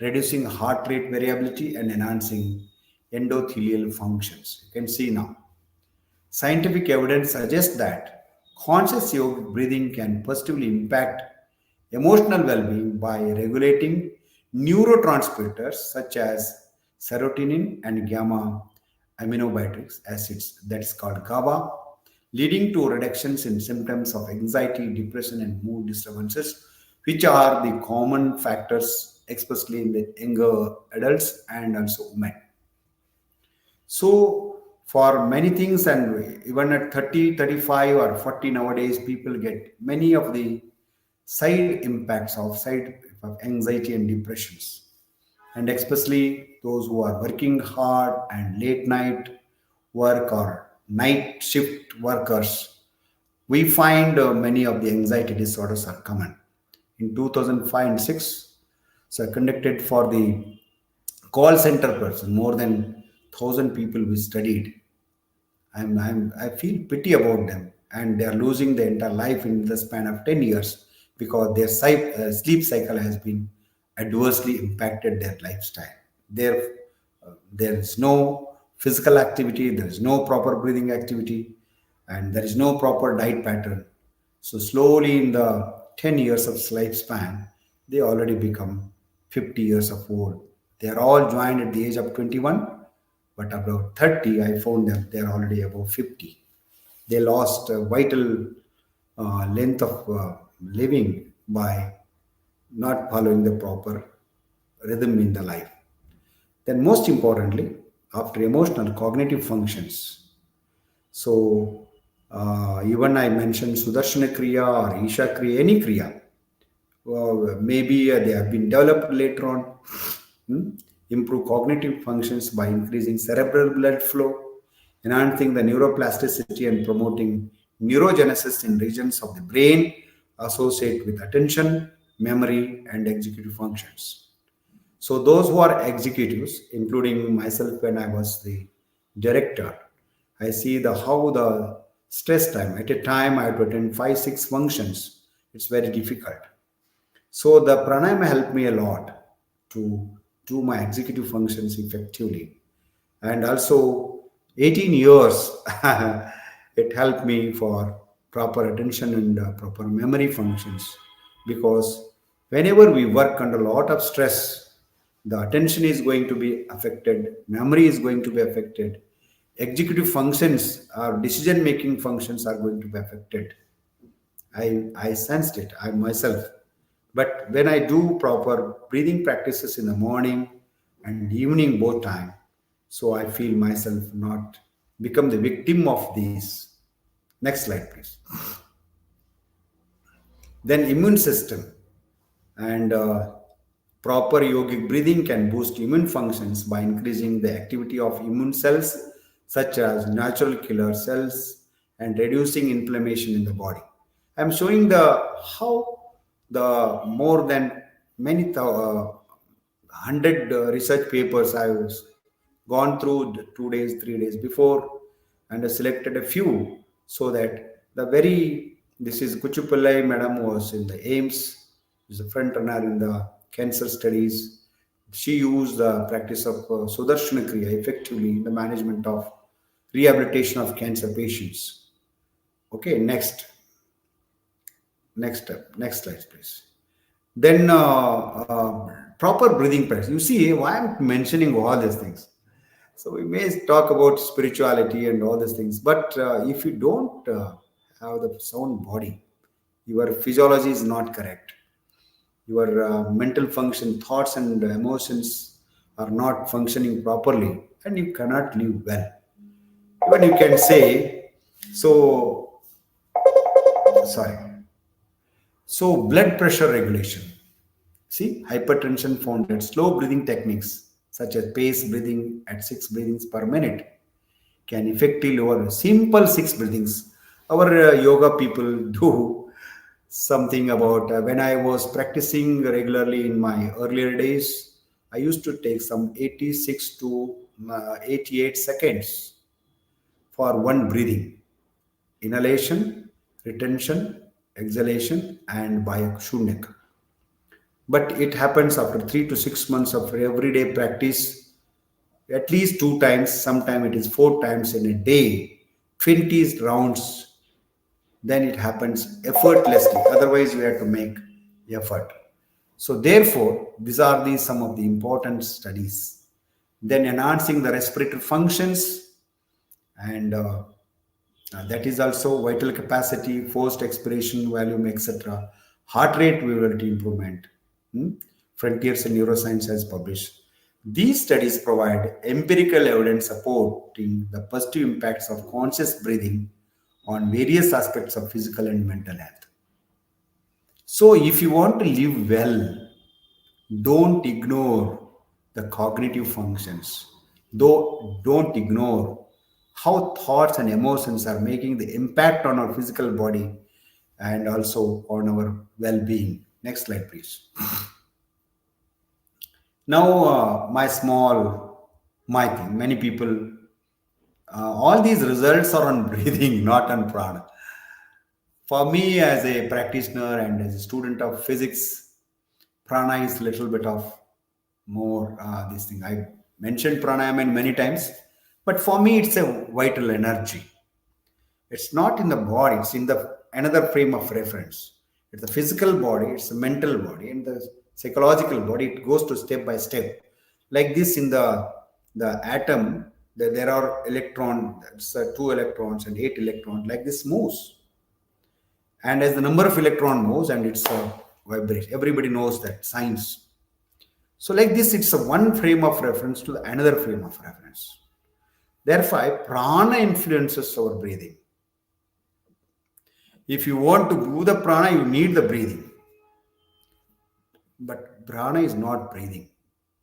reducing heart rate variability, and enhancing endothelial functions. You can see now. Scientific evidence suggests that conscious yogic breathing can positively impact emotional well being by regulating neurotransmitters such as serotonin and gamma aminobutyric acids, that's called GABA, leading to reductions in symptoms of anxiety, depression, and mood disturbances, which are the common factors, especially in the younger adults and also women. So, for many things, and even at 30, 35, or 40 nowadays, people get many of the side impacts of anxiety and depressions. And especially those who are working hard and late night work or night shift workers, we find many of the anxiety disorders are common. In 2005 and 6, so conducted for the call center person, more than 1,000 people we studied. I feel pity about them, and they are losing their entire life in the span of 10 years because their sleep cycle has been adversely impacted their lifestyle. There is no physical activity, there is no proper breathing activity, and there is no proper diet pattern. So slowly in the 10 years of lifespan, they already become 50 years of old. They are all joined at the age of 21, but about 30, I found them, they are already above 50. They lost vital length of living by not following the proper rhythm in the life. Then, most importantly, after emotional cognitive functions, so even I mentioned Sudarshana Kriya or Isha Kriya, any Kriya, maybe they have been developed later on. Hmm? Improve cognitive functions by increasing cerebral blood flow, enhancing the neuroplasticity and promoting neurogenesis in regions of the brain associated with attention, memory, and executive functions. So those who are executives, including myself when I was the director, I see the how the stress time at a time I have to attend 5 6 functions. It's very difficult. So the pranayama helped me a lot to do my executive functions effectively. And also 18 years it helped me for proper attention and proper memory functions, because whenever we work under a lot of stress, the attention is going to be affected, memory is going to be affected, executive functions or decision making functions are going to be affected. I sensed it, I myself. But when I do proper breathing practices in the morning and evening both time, so I feel myself not become the victim of these. Next slide, please. Then immune system and proper yogic breathing can boost immune functions by increasing the activity of immune cells such as natural killer cells and reducing inflammation in the body. I'm showing the how the more than many 100 research papers I've gone through 2 days, 3 days before, and I selected a few, so that the very this is Kuchupallai madam was in the AIMS, is a front runner in the cancer studies. She used the practice of Sudarshana Kriya effectively in the management of rehabilitation of cancer patients. Okay, next step, next slide, please. Then proper breathing practice. You see why I'm mentioning all these things. So we may talk about spirituality and all these things, but if you don't have the sound body, your physiology is not correct. Your mental function, thoughts and emotions are not functioning properly, and you cannot live well. Even you can say, so sorry. So blood pressure regulation. See, hypertension found that slow breathing techniques such as pace breathing at 6 breathings per minute can effectively lower simple 6 breathings. Our yoga people do something about when I was practicing regularly in my earlier days, I used to take some 86 to 88 seconds for one breathing: inhalation, retention, exhalation, and by Shunyak. But it happens after 3 to 6 months of everyday practice, at least 2 times, sometimes it is 4 times in a day, 20 rounds, then it happens effortlessly. Otherwise, you have to make effort. So, therefore, these are the some of the important studies. Then enhancing the respiratory functions, and that is also vital capacity, forced expiration volume, etc. Heart rate variability improvement. Hmm? Frontiers in Neuroscience has published. These studies provide empirical evidence supporting the positive impacts of conscious breathing on various aspects of physical and mental health. So, if you want to live well, don't ignore the cognitive functions. Though don't ignore how thoughts and emotions are making the impact on our physical body and also on our well-being. Next slide, please. Now, my thing. Many people, all these results are on breathing, not on prana. For me, as a practitioner and as a student of physics, prana is little bit of more this thing. I mentioned pranayama many times, but for me, it's a vital energy. It's not in the body; it's in the another frame of reference. It's the physical body, it's the mental body, and the psychological body. It goes to step by step, like this in the atom. There are electron, that's 2 electrons and 8 electrons. Like this moves, and as the number of electron moves, and it's vibration. Everybody knows that science. So like this, it's a one frame of reference to another frame of reference. Therefore, prana influences our breathing. If you want to move the prana, you need the breathing. But prana is not breathing.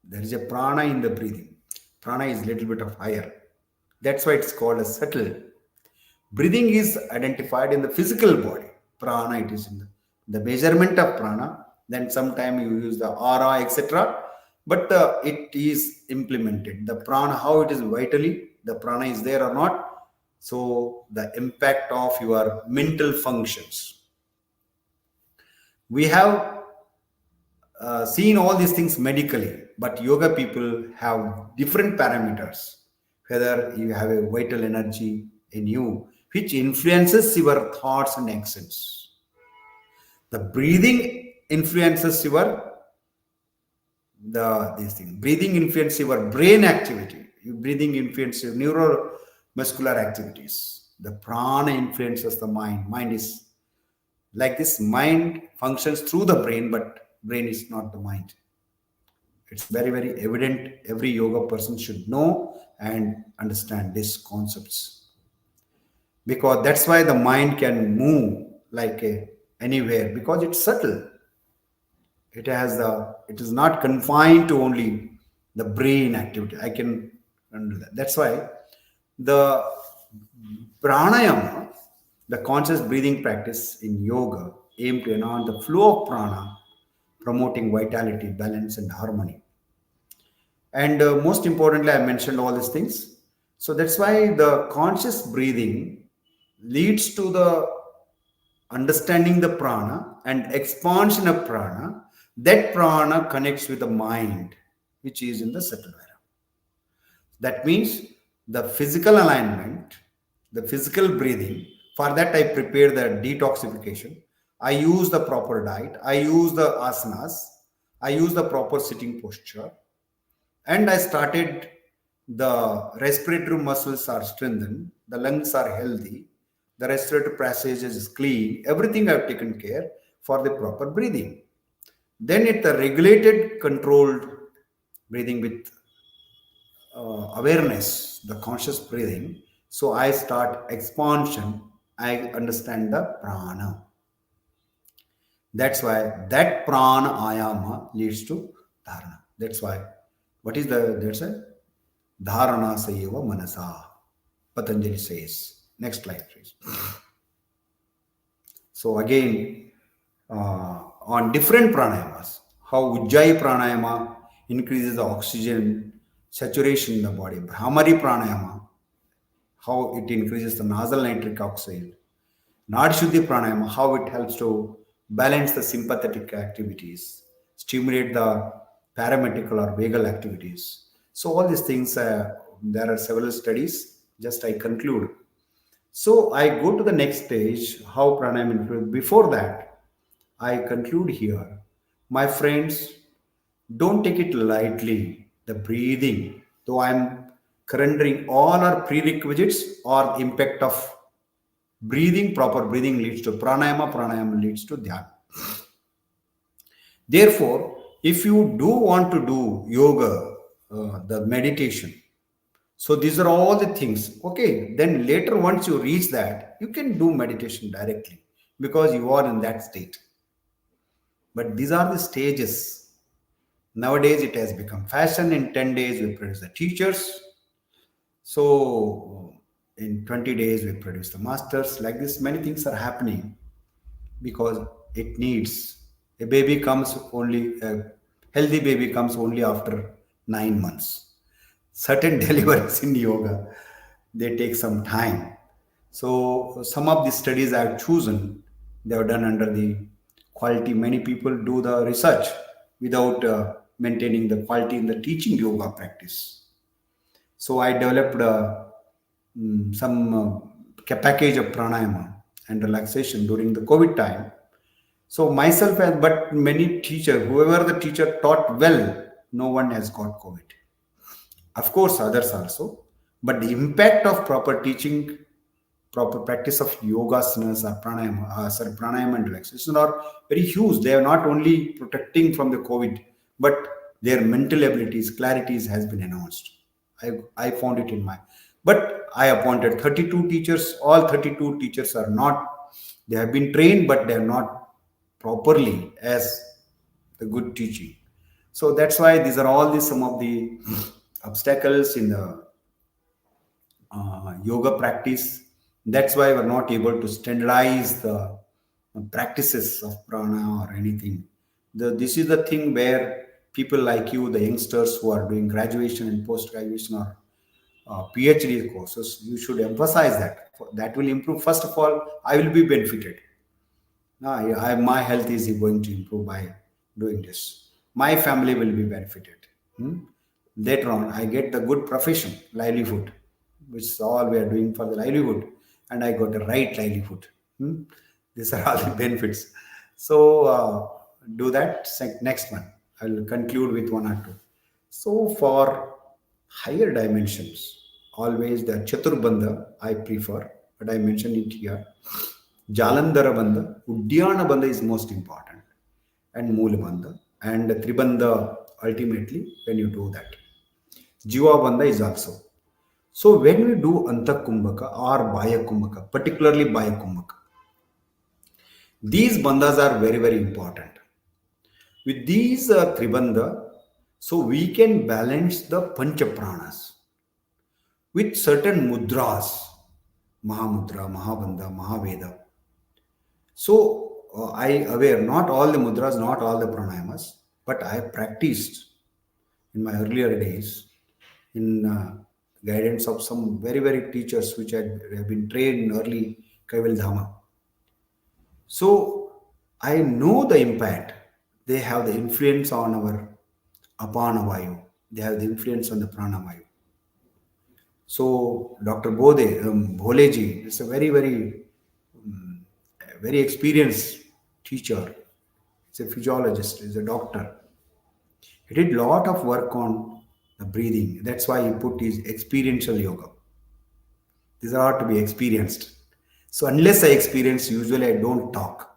There is a prana in the breathing. Prana is little bit of higher. That's why it's called a subtle. Breathing is identified in the physical body. Prana, it is in the measurement of prana. Then sometime you use the aura, etc. But it is implemented. The prana, how it is vitally, the prana is there or not. So the impact of your mental functions. We have seen all these things medically, but yoga people have different parameters. Whether you have a vital energy in you, which influences your thoughts and actions. The breathing influences this thing. Breathing influences your brain activity. Your breathing influences your neuromuscular activities. The prana influences the mind. Mind is like this. Mind functions through the brain, but brain is not the mind. It's very, very evident. Every yoga person should know and understand these concepts, because that's why the mind can move like anywhere, because it's subtle. It is not confined to only the brain activity. I can undo that. That's why the pranayama, the conscious breathing practice in yoga, aim to enhance the flow of prana, promoting vitality, balance, and harmony. And most importantly, I mentioned all these things. So that's why the conscious breathing leads to the understanding the prana and expansion of prana. That prana connects with the mind, which is in the subtle realm. That means the physical alignment, the physical breathing. For that, I prepare the detoxification. I use the proper diet. I use the asanas. I use the proper sitting posture. And I started, the respiratory muscles are strengthened. The lungs are healthy. The respiratory passage is clean. Everything I've taken care for the proper breathing. Then it's the regulated, controlled breathing with awareness, the conscious breathing. So I start expansion. I understand the prana. That's why that prana ayama leads to dharana. That's why. What is that's a dharana sayeva manasa. Patanjali says. Next slide, please. So again, on different pranayamas, how Ujjayi pranayama increases the oxygen saturation in the body. Brahmari pranayama, how it increases the nasal nitric oxide. Nadishuddhi pranayama, how it helps to balance the sympathetic activities, stimulate the paramedical or vagal activities. So all these things, there are several studies. Just I conclude. So I go to the next stage, how pranayama influences. Before that, I conclude here. My friends, don't take it lightly, the breathing. Though I'm rendering all our prerequisites or impact of breathing, proper breathing leads to pranayama, pranayama leads to dhyana. Therefore, if you do want to do yoga, the meditation, so these are all the things. Okay, then later once you reach that, you can do meditation directly because you are in that state. But these are the stages. Nowadays, it has become fashion. In 10 days, we produce the teachers. So in 20 days, we produce the masters. Like this, many things are happening because it needs. A baby comes only, a healthy baby comes only after 9 months. Certain deliveries in yoga, they take some time. So some of the studies I have chosen, they are done under the quality. Many people do the research without maintaining the quality in the teaching yoga practice. So I developed some package of pranayama and relaxation during the COVID time. So myself, but many teachers, whoever the teacher taught well, no one has got COVID. Of course, others also. But the impact of proper teaching, proper practice of yogasanas or pranayama and relaxation are very huge. They are not only protecting from the COVID, but their mental abilities, clarities has been announced. I found it in my, but I appointed 32 teachers. All 32 teachers are not, they have been trained, but they are not properly as the good teaching. So that's why these are all the some of the obstacles in the yoga practice. That's why we're not able to standardize the practices of prana or anything. This is the thing where people like you, the youngsters who are doing graduation and post graduation or PhD courses, you should emphasize that. That will improve. First of all, I will be benefited. My health is going to improve by doing this. My family will be benefited. Hmm? Later on, I get the good profession, livelihood, which is all we are doing for the livelihood, and I got the right livelihood. Hmm? These are all the benefits. So do that. Next one, I will conclude with one or two. So for higher dimensions, always the Chaturbandha I prefer, but I mentioned it here. Jalandhara Bandha, Udyana Bandha is most important, and Moola Bandha, and Tribandha ultimately when you do that. Jiva Bandha is also. So when we do Anta Kumbhaka or Baya Kumbhaka, particularly Baya Kumbhaka, these bandhas are very, very important. With these Tribandha, so we can balance the Pancha Pranas with certain mudras, Mahamudra, Mahabandha, Mahaveda. So I aware not all the mudras, not all the pranayamas, but I have practiced in my earlier days in guidance of some very, very teachers which have been trained in early Kaival Dhama. So I know the impact. They have the influence on our Apana Vayu. They have the influence on the Prana Vayu. So Dr. Bholeji is a very, very experienced teacher. He's a physiologist, he's a doctor. He did a lot of work on the breathing. That's why he put his experiential yoga. These are to be experienced. So unless I experience, usually I don't talk.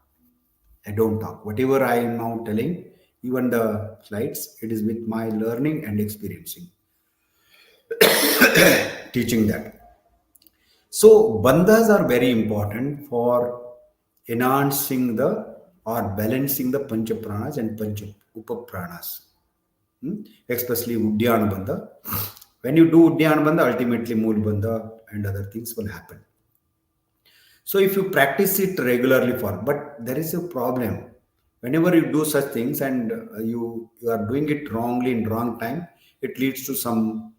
I don't talk. Whatever I am now telling, even the slides, it is with my learning and experiencing. Teaching that. So bandhas are very important for enhancing the or balancing the pancha pranas and pancha upapranas. Especially Udyana Bandha. When you do Udyana Bandha, ultimately Mool Bandha and other things will happen. So if you practice it regularly but there is a problem. Whenever you do such things and you are doing it wrongly in wrong time, it leads to some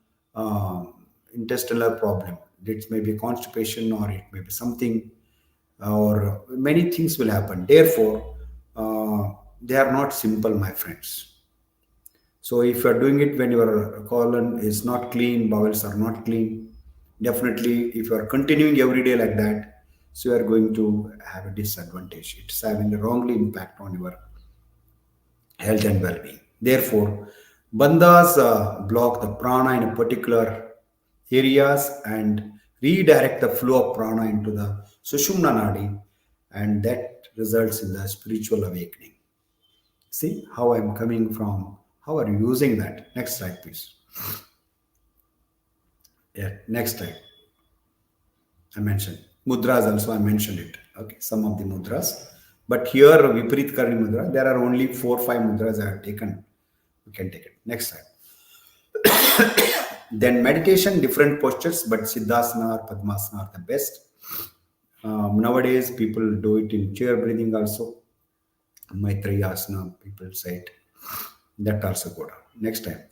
intestinal problem. It may be constipation or it may be something or many things will happen. Therefore, they are not simple, my friends. So if you are doing it when your colon is not clean, bowels are not clean, definitely if you are continuing every day like that, so you are going to have a disadvantage. It's having a wrongly impact on your health and well-being. Therefore, bandhas block the prana in a particular areas and redirect the flow of prana into the Sushumna Nadi, and that results in the spiritual awakening. See how I'm coming from, how are you using that? Next slide, please. Yeah, next slide. I mentioned mudras also, I mentioned it. Okay, some of the mudras. But here, Viparit Karani Mudra, there are only 4 or 5 mudras I have taken. You can take it. Next slide. Then meditation, different postures, but Siddhasana or Padmasana are the best. Nowadays, people do it in chair breathing also. Maitrayasana, people say it. That also good. Next time.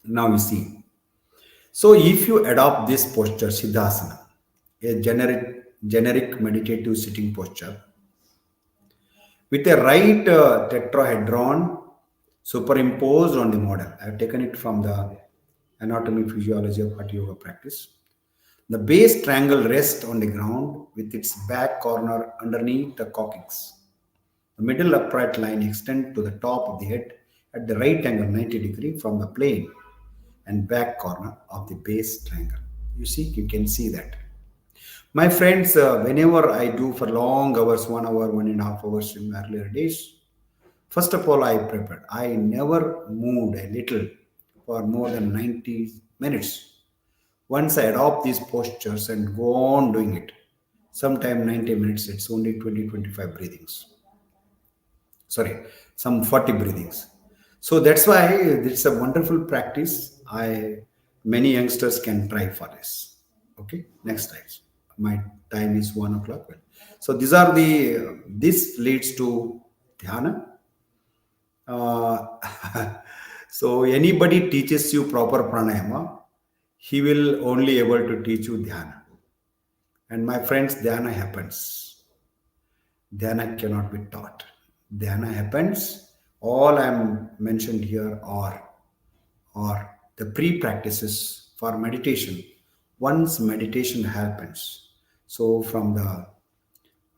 Now you see. So if you adopt this posture, Siddhasana, a generic meditative sitting posture, with a right tetrahedron superimposed on the model. I have taken it from the anatomy physiology of Hatha Yoga practice. The base triangle rests on the ground with its back corner underneath the coccyx. The middle upright line extends to the top of the head at the right angle 90 degree from the plane and back corner of the base triangle. You see, you can see that. My friends, whenever I do for long hours, 1 hour, 1.5 hours in earlier days, First of all, I prepared. I never moved a little for more than 90 minutes. Once I adopt these postures and go on doing it, sometime 90 minutes, it's only 20-25 breathings. Sorry, some 40 breathings. So that's why it's a wonderful practice. I Many youngsters can try for this. Okay, next slide. My time is 1 o'clock. Well, so these are the this leads to dhyana. So anybody teaches you proper pranayama, he will only able to teach you dhyana. And my friends, dhyana happens. Dhyana cannot be taught. Dhyana happens. All I'm mentioned here are the pre-practices for meditation. Once meditation happens, so from the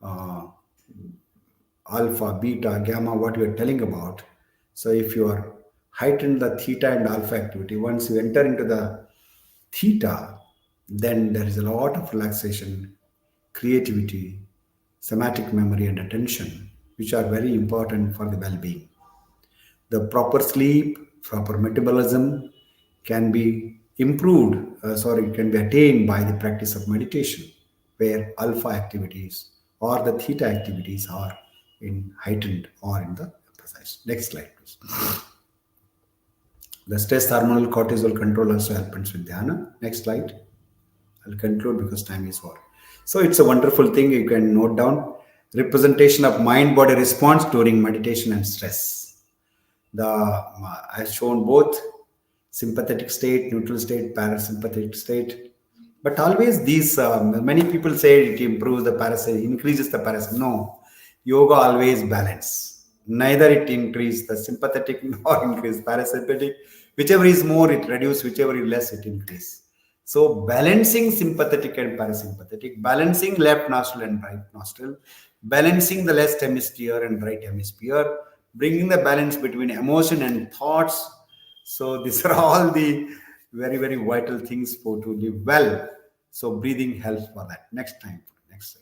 uh, alpha, beta, gamma, what you are telling about. So if you are heightened the theta and alpha activity, once you enter into the theta, then there is a lot of relaxation, creativity, somatic memory, and attention, which are very important for the well-being. The proper sleep, proper metabolism can be improved, can be attained by the practice of meditation, where alpha activities or the theta activities are in heightened or in the emphasized. Next slide, please. The stress hormonal cortisol control also happens with dhyana. Next slide. I'll conclude because time is over. So it's a wonderful thing. You can note down representation of mind body response during meditation and stress. I've shown both sympathetic state, neutral state, parasympathetic state. But always these many people say it improves the parasympathetic, increases the parasympathetic. No, yoga always balance. Neither it increase the sympathetic nor increase parasympathetic. Whichever is more, it reduce. Whichever is less, it increase. So balancing sympathetic and parasympathetic, balancing left nostril and right nostril, balancing the left hemisphere and right hemisphere, bringing the balance between emotion and thoughts. So these are all the very, very vital things for to live well. So breathing helps for that. Next time, next,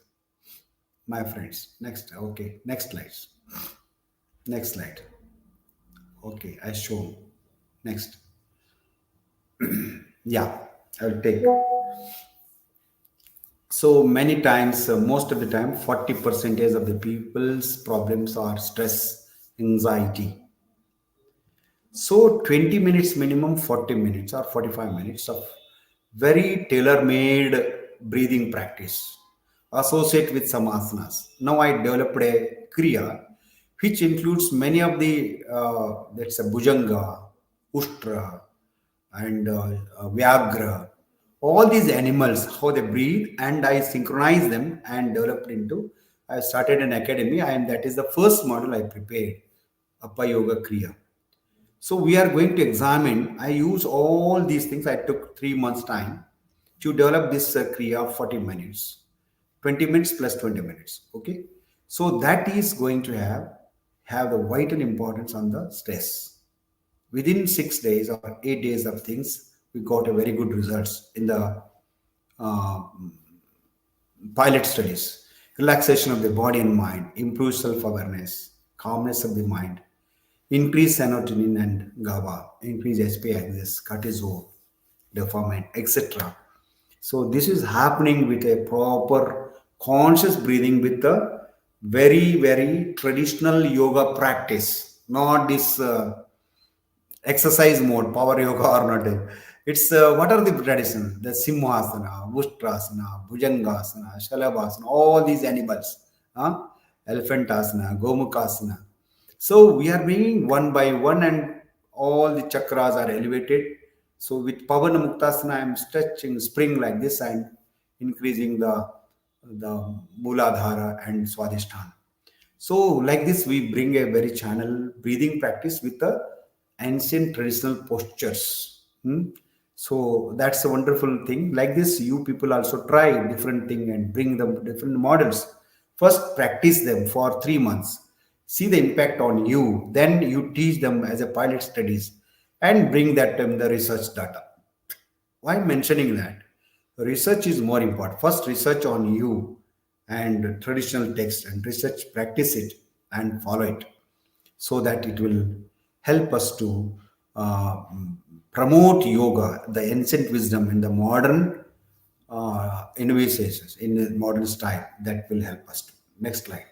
my friends. Next, okay, next slide. Next slide. Okay, I show. Next. Yeah, I'll take. So many times, most of the time, 40% of the people's problems are stress, anxiety. So 20 minutes minimum, 40 minutes or 45 minutes of very tailor-made breathing practice. Associate with some asanas. Now I developed a kriya which includes many of the that's a bhujanga, ushtra, and Vyagra, all these animals, how they breathe, and I synchronize them and developed into. I started an academy, and that is the first model I prepared, Appaa Yoga Kriya. So we are going to examine. I use all these things. I took 3 months time to develop this Kriya of 40 minutes, 20 minutes plus 20 minutes. Okay, so that is going to have the vital importance on the stress. Within 6 days or 8 days of things, we got a very good results in the uh, pilot studies. Relaxation of the body and mind, improved self-awareness, calmness of the mind, increase serotonin and GABA, increase HP axis, cortisol, dopamine, etc. So this is happening with a proper conscious breathing with a very, very traditional yoga practice, not this exercise mode, power yoga or not. It's what are the traditions? The Simhasana, Vustrasana, Bhujangasana, Shalabhasana, all these animals, Elephantasana, Gomukasana. So we are bringing one by one, and all the chakras are elevated. So with Pavana Muktasana, I am stretching spring like this and increasing the Mooladhara and Swadhisthana. So, like this, we bring a very channel breathing practice with the ancient traditional postures. So that's a wonderful thing. Like this, you people also try different thing and bring them different models. First, practice them for 3 months. See the impact on you. Then you teach them as a pilot studies and bring that in the research data. Why I'm mentioning that? Research is more important. First, research on you and traditional text and research, practice it and follow it. so that it will help us to uh, promote yoga, the ancient wisdom in the modern innovations, in the modern style, that will help us to. Next slide.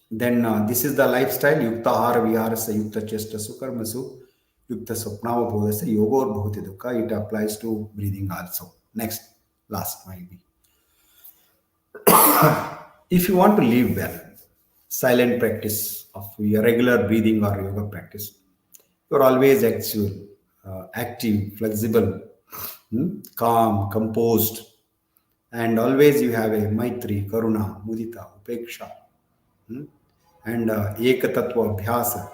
Then this is the lifestyle. Yukta ahara viharasya yukta chesta sukarmasu yukta swapnava bodhasya yogor bhuti dukkha. It applies to breathing also. Next, last maybe. If you want to live well, silent practice of your regular breathing or yoga practice, you're always actual, active, flexible, calm, composed, and always you have a maitri, karuna, mudita, upeksha, and ekatattva abhyasa,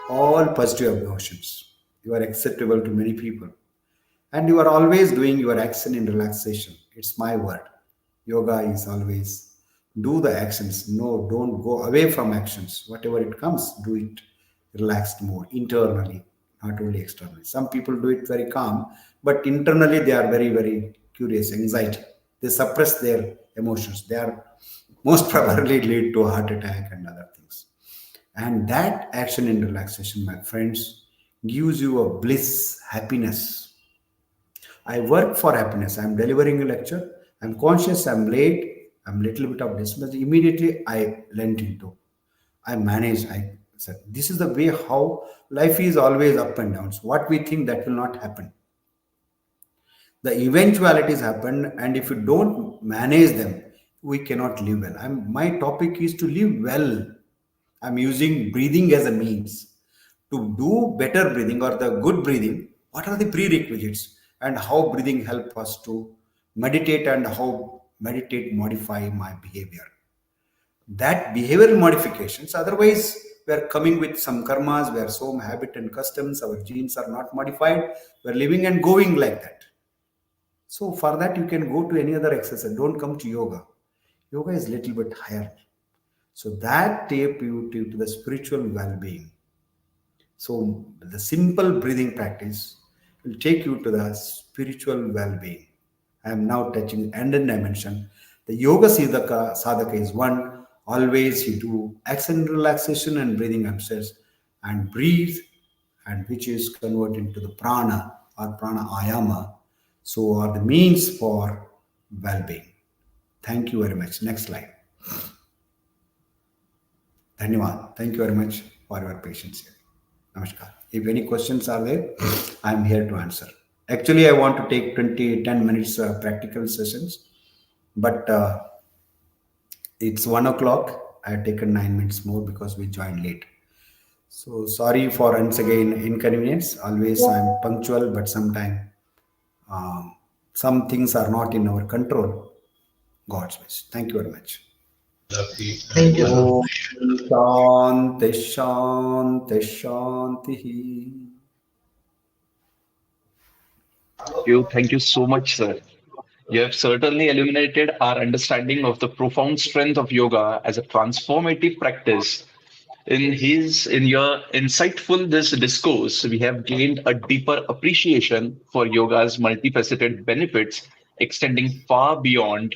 all positive emotions. You are acceptable to many people, and you are always doing your action in relaxation. It's my word. Yoga is always do the actions. No, don't go away from actions. Whatever it comes, do it relaxed more internally, not only externally. Some people do it very calm, but internally they are very, very curious, anxiety. They suppress their emotions. They are most probably lead to a heart attack and other things. And that action in relaxation, my friends, gives you a bliss, happiness. I work for happiness. I'm delivering a lecture. I'm conscious. I'm late. I'm little bit of dismissed. Immediately I lent into. I manage. I said, this is the way how life is always up and down. So what we think that will not happen. The eventualities happen, and if you don't manage them, we cannot live well. My topic is to live well. I'm using breathing as a means to do better breathing or the good breathing. What are the prerequisites and how breathing help us to meditate and how meditate modify my behavior? That behavioral modifications, otherwise we are coming with some karmas, we are some habit and customs, our genes are not modified, we are living and going like that. So for that you can go to any other exercise, don't come to yoga. Yoga is little bit higher. So that take you to the spiritual well-being. So the simple breathing practice will take you to the spiritual well-being. I am now touching end dimension. The yoga sadhaka is one. Always you do action relaxation and breathing upstairs and breathe, and which is converted into the prana or prana ayama. So are the means for well-being. Thank you very much. Next slide. Dhanyavad. Thank you very much for your patience here. Namaskar. If any questions are there, I am here to answer. Actually, I want to take 10 minutes practical sessions, but it's 1 o'clock. I have taken 9 minutes more because we joined late. So sorry for once again inconvenience. Always I'm punctual, but sometimes some things are not in our control. God's wish. Thank you very much. Thank you, sir. Om Shanti Shanti Shanti. Thank you so much, sir. You have certainly illuminated our understanding of the profound strength of yoga as a transformative practice. In your insightful this discourse, we have gained a deeper appreciation for yoga's multifaceted benefits, extending far beyond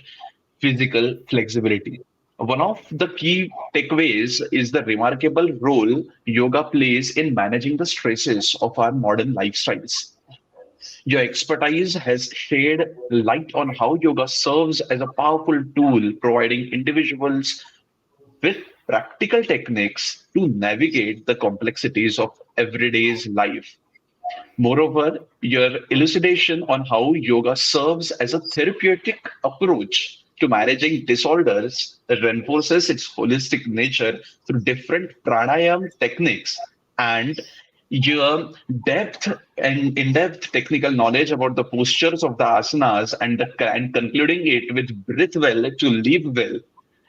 physical flexibility. One of the key takeaways is the remarkable role yoga plays in managing the stresses of our modern lifestyles. Your expertise has shed light on how yoga serves as a powerful tool, providing individuals with practical techniques to navigate the complexities of everyday's life. Moreover, your elucidation on how yoga serves as a therapeutic approach to managing disorders reinforces its holistic nature through different pranayam techniques, and your depth and in-depth technical knowledge about the postures of the asanas and concluding it with breathe well to live well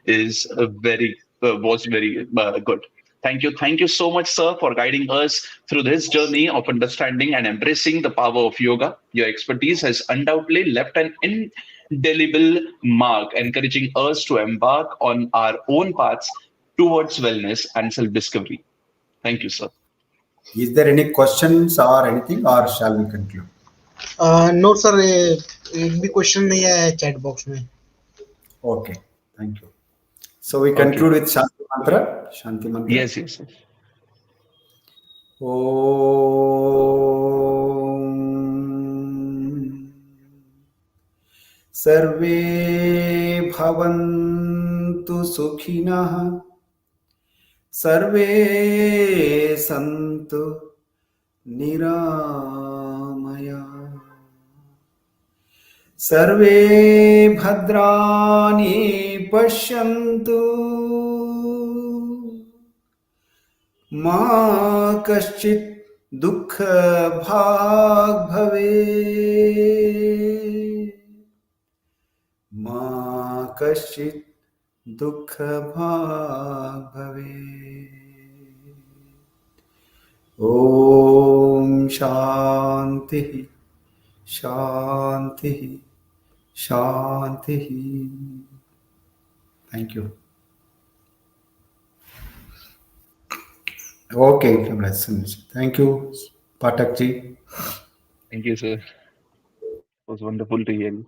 is very was very good. Thank you so much, sir, for guiding us through this journey of understanding and embracing the power of yoga. Your expertise has undoubtedly left an indelible mark, encouraging us to embark on our own paths towards wellness and self-discovery. Thank you, sir. Is there any questions or anything, or shall we conclude? No sir, एक भी question नहीं है chat box में. Okay, thank you. So we conclude with Shanti Mantra. Shanti Mantra. Yes, yes. Om Sarve Bhavantu Sukhinah Sarve Santu Niramaya Sarve Bhadrani Pashyantu Ma Kaschit Dukha Bhag Bhave Ma Kaschit Dukha Bhag Bhave Om Shanti Shanti Shanti. Thank you. Okay, thank you, Patak ji. Thank you, sir. It was wonderful to hear you.